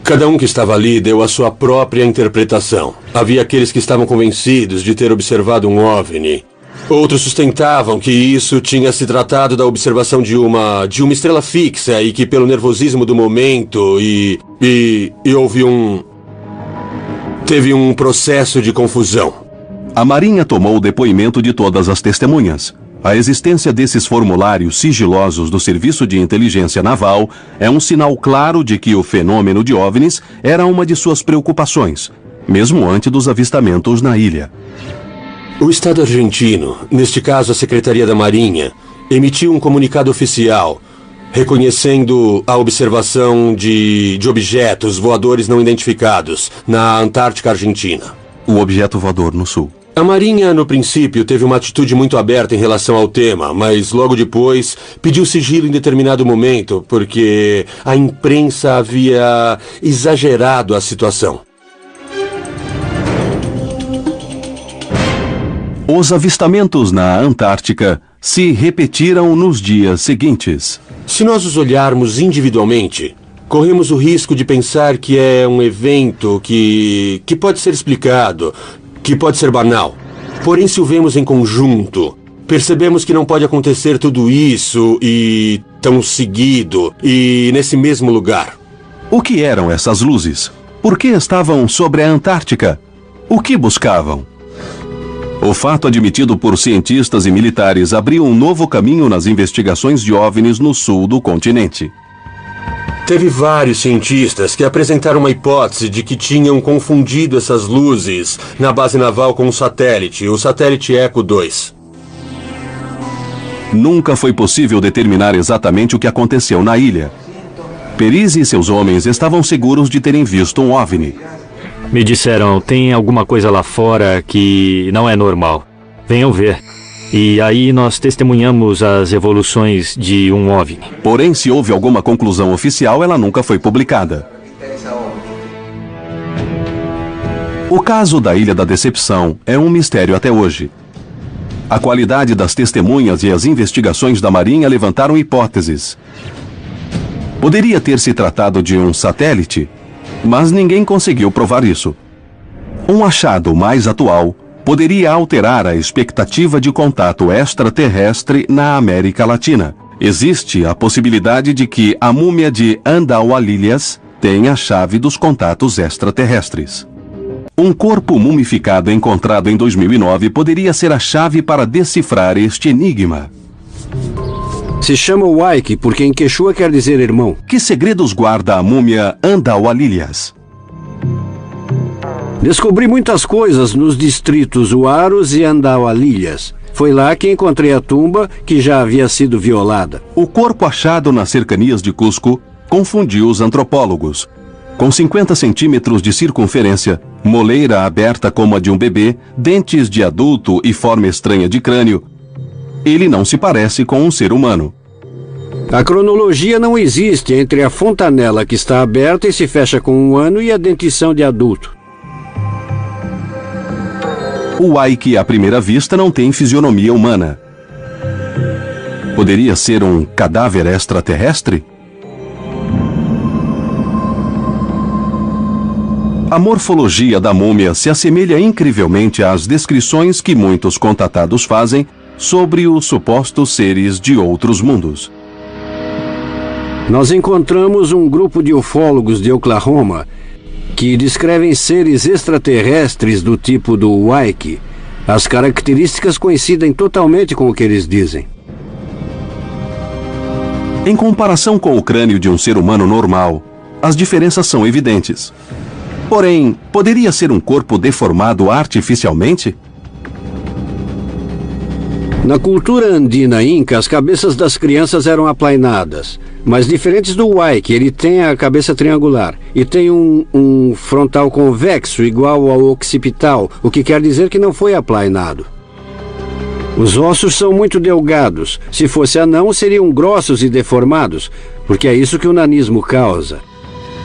Cada um que estava ali deu a sua própria interpretação. Havia aqueles que estavam convencidos de ter observado um OVNI. Outros sustentavam que isso tinha se tratado da observação de uma estrela fixa e que pelo nervosismo do momento teve um processo de confusão. A Marinha tomou o depoimento de todas as testemunhas. A existência desses formulários sigilosos do Serviço de Inteligência Naval é um sinal claro de que o fenômeno de OVNIs era uma de suas preocupações, mesmo antes dos avistamentos na ilha. O Estado argentino, neste caso a Secretaria da Marinha, emitiu um comunicado oficial reconhecendo a observação de objetos voadores não identificados na Antártica Argentina. O objeto voador no sul. A Marinha, no princípio, teve uma atitude muito aberta em relação ao tema, mas logo depois pediu sigilo em determinado momento, porque a imprensa havia exagerado a situação. Os avistamentos na Antártica se repetiram nos dias seguintes. Se nós os olharmos individualmente, corremos o risco de pensar que é um evento que pode ser explicado, que pode ser banal. Porém, se o vemos em conjunto, percebemos que não pode acontecer tudo isso e tão seguido e nesse mesmo lugar. O que eram essas luzes? Por que estavam sobre a Antártica? O que buscavam? O fato admitido por cientistas e militares abriu um novo caminho nas investigações de OVNIs no sul do continente. Teve vários cientistas que apresentaram uma hipótese de que tinham confundido essas luzes na base naval com um satélite, o satélite Echo 2. Nunca foi possível determinar exatamente o que aconteceu na ilha. Perise e seus homens estavam seguros de terem visto um OVNI. Me disseram, tem alguma coisa lá fora que não é normal. Venham ver. E aí nós testemunhamos as evoluções de um OVNI. Porém, se houve alguma conclusão oficial, ela nunca foi publicada. O caso da Ilha da Decepção é um mistério até hoje. A qualidade das testemunhas e as investigações da Marinha levantaram hipóteses. Poderia ter se tratado de um satélite, mas ninguém conseguiu provar isso. Um achado mais atual poderia alterar a expectativa de contato extraterrestre na América Latina. Existe a possibilidade de que a múmia de Andaualilhas tenha a chave dos contatos extraterrestres. Um corpo mumificado encontrado em 2009 poderia ser a chave para decifrar este enigma. Se chama Waiki porque em quechua quer dizer irmão. Que segredos guarda a múmia Andaualilhas? Descobri muitas coisas nos distritos Huaros e Andaualilhas. Foi lá que encontrei a tumba que já havia sido violada. O corpo achado nas cercanias de Cusco confundiu os antropólogos. Com 50 centímetros de circunferência, moleira aberta como a de um bebê, dentes de adulto e forma estranha de crânio, ele não se parece com um ser humano. A cronologia não existe entre a fontanela que está aberta e se fecha com 1 ano e a dentição de adulto. O Waiki, à primeira vista, não tem fisionomia humana. Poderia ser um cadáver extraterrestre? A morfologia da múmia se assemelha incrivelmente às descrições que muitos contatados fazem sobre os supostos seres de outros mundos. Nós encontramos um grupo de ufólogos de Oklahoma que descrevem seres extraterrestres do tipo do Waiki. As características coincidem totalmente com o que eles dizem. Em comparação com o crânio de um ser humano normal, as diferenças são evidentes. Porém, poderia ser um corpo deformado artificialmente? Na cultura andina inca, as cabeças das crianças eram aplainadas, mas diferentes do Waiki, ele tem a cabeça triangular e tem um frontal convexo igual ao occipital, o que quer dizer que não foi aplainado. Os ossos são muito delgados. Se fosse anão, seriam grossos e deformados, porque é isso que o nanismo causa.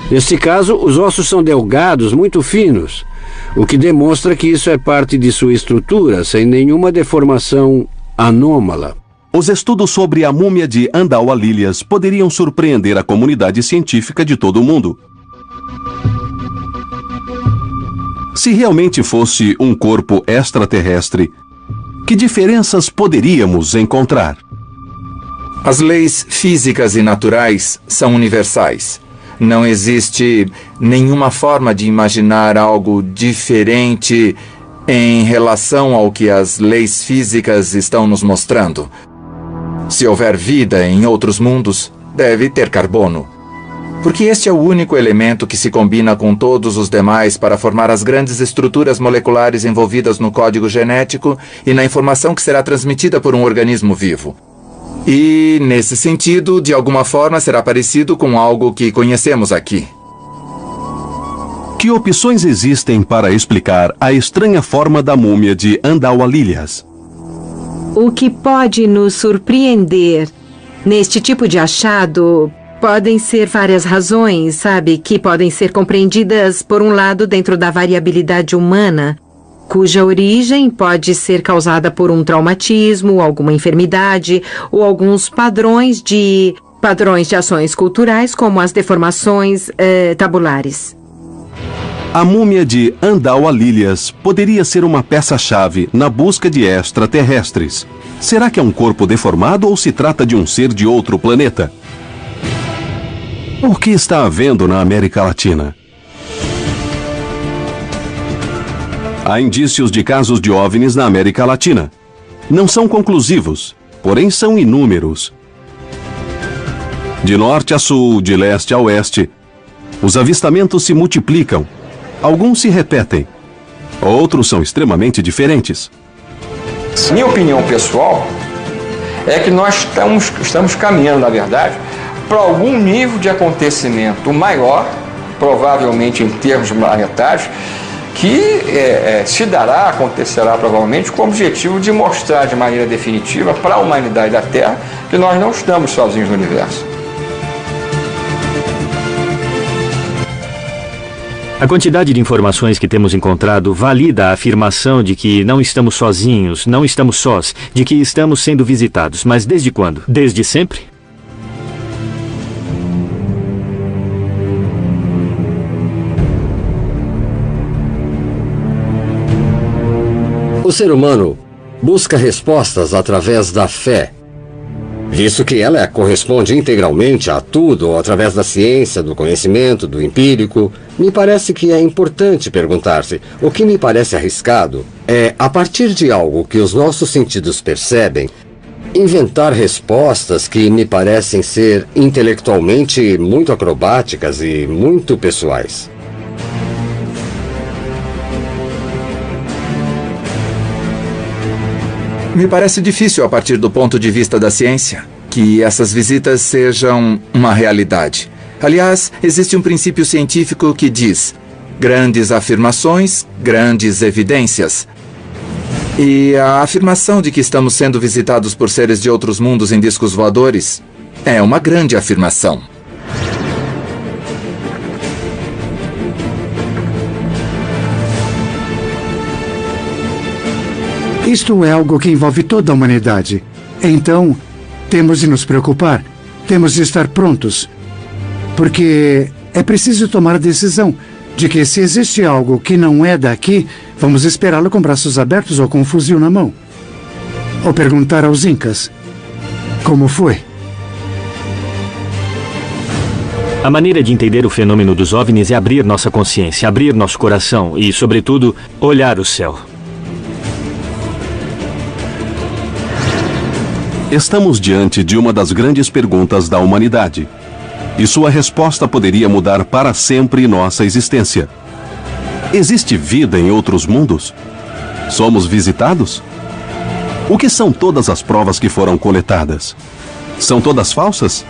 Neste caso, os ossos são delgados, muito finos, o que demonstra que isso é parte de sua estrutura, sem nenhuma deformação anômala. Os estudos sobre a múmia de Andaualilhas poderiam surpreender a comunidade científica de todo o mundo. Se realmente fosse um corpo extraterrestre, que diferenças poderíamos encontrar? As leis físicas e naturais são universais. Não existe nenhuma forma de imaginar algo diferente em relação ao que as leis físicas estão nos mostrando. Se houver vida em outros mundos, deve ter carbono. Porque este é o único elemento que se combina com todos os demais para formar as grandes estruturas moleculares envolvidas no código genético e na informação que será transmitida por um organismo vivo. E, nesse sentido, de alguma forma será parecido com algo que conhecemos aqui. Que opções existem para explicar a estranha forma da múmia de Andaualilhas? O que pode nos surpreender neste tipo de achado podem ser várias razões, sabe, que podem ser compreendidas, por um lado, dentro da variabilidade humana, cuja origem pode ser causada por um traumatismo, alguma enfermidade ou alguns padrões de ações culturais, como as deformações tabulares. A múmia de Andaualilhas poderia ser uma peça-chave na busca de extraterrestres. Será que é um corpo deformado ou se trata de um ser de outro planeta? O que está havendo na América Latina? Há indícios de casos de OVNIs na América Latina. Não são conclusivos, porém são inúmeros. De norte a sul, de leste a oeste, os avistamentos se multiplicam. Alguns se repetem, outros são extremamente diferentes. Minha opinião pessoal é que nós estamos caminhando, na verdade, para algum nível de acontecimento maior, provavelmente em termos planetários, que acontecerá provavelmente com o objetivo de mostrar de maneira definitiva para a humanidade da Terra que nós não estamos sozinhos no universo. A quantidade de informações que temos encontrado valida a afirmação de que não estamos sozinhos, não estamos sós, de que estamos sendo visitados. Mas desde quando? Desde sempre? O ser humano busca respostas através da fé, visto que ela corresponde integralmente a tudo através da ciência, do conhecimento, do empírico. Me parece que é importante perguntar-se. O que me parece arriscado é, a partir de algo que os nossos sentidos percebem, inventar respostas que me parecem ser intelectualmente muito acrobáticas e muito pessoais. Me parece difícil, a partir do ponto de vista da ciência, que essas visitas sejam uma realidade. Aliás, existe um princípio científico que diz: grandes afirmações, grandes evidências. E a afirmação de que estamos sendo visitados por seres de outros mundos em discos voadores é uma grande afirmação. Isto é algo que envolve toda a humanidade. Então, temos de nos preocupar, temos de estar prontos. Porque é preciso tomar a decisão de que se existe algo que não é daqui, vamos esperá-lo com braços abertos ou com um fuzil na mão. Ou perguntar aos Incas como foi. A maneira de entender o fenômeno dos OVNIs é abrir nossa consciência, abrir nosso coração e, sobretudo, olhar o céu. Estamos diante de uma das grandes perguntas da humanidade. E sua resposta poderia mudar para sempre nossa existência. Existe vida em outros mundos? Somos visitados? O que são todas as provas que foram coletadas? São todas falsas?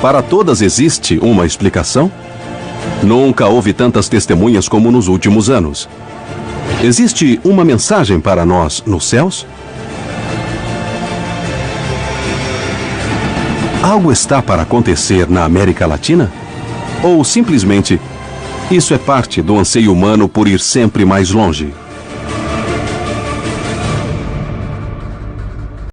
Para todas existe uma explicação? Nunca houve tantas testemunhas como nos últimos anos. Existe uma mensagem para nós nos céus? Algo está para acontecer na América Latina? Ou simplesmente, isso é parte do anseio humano por ir sempre mais longe?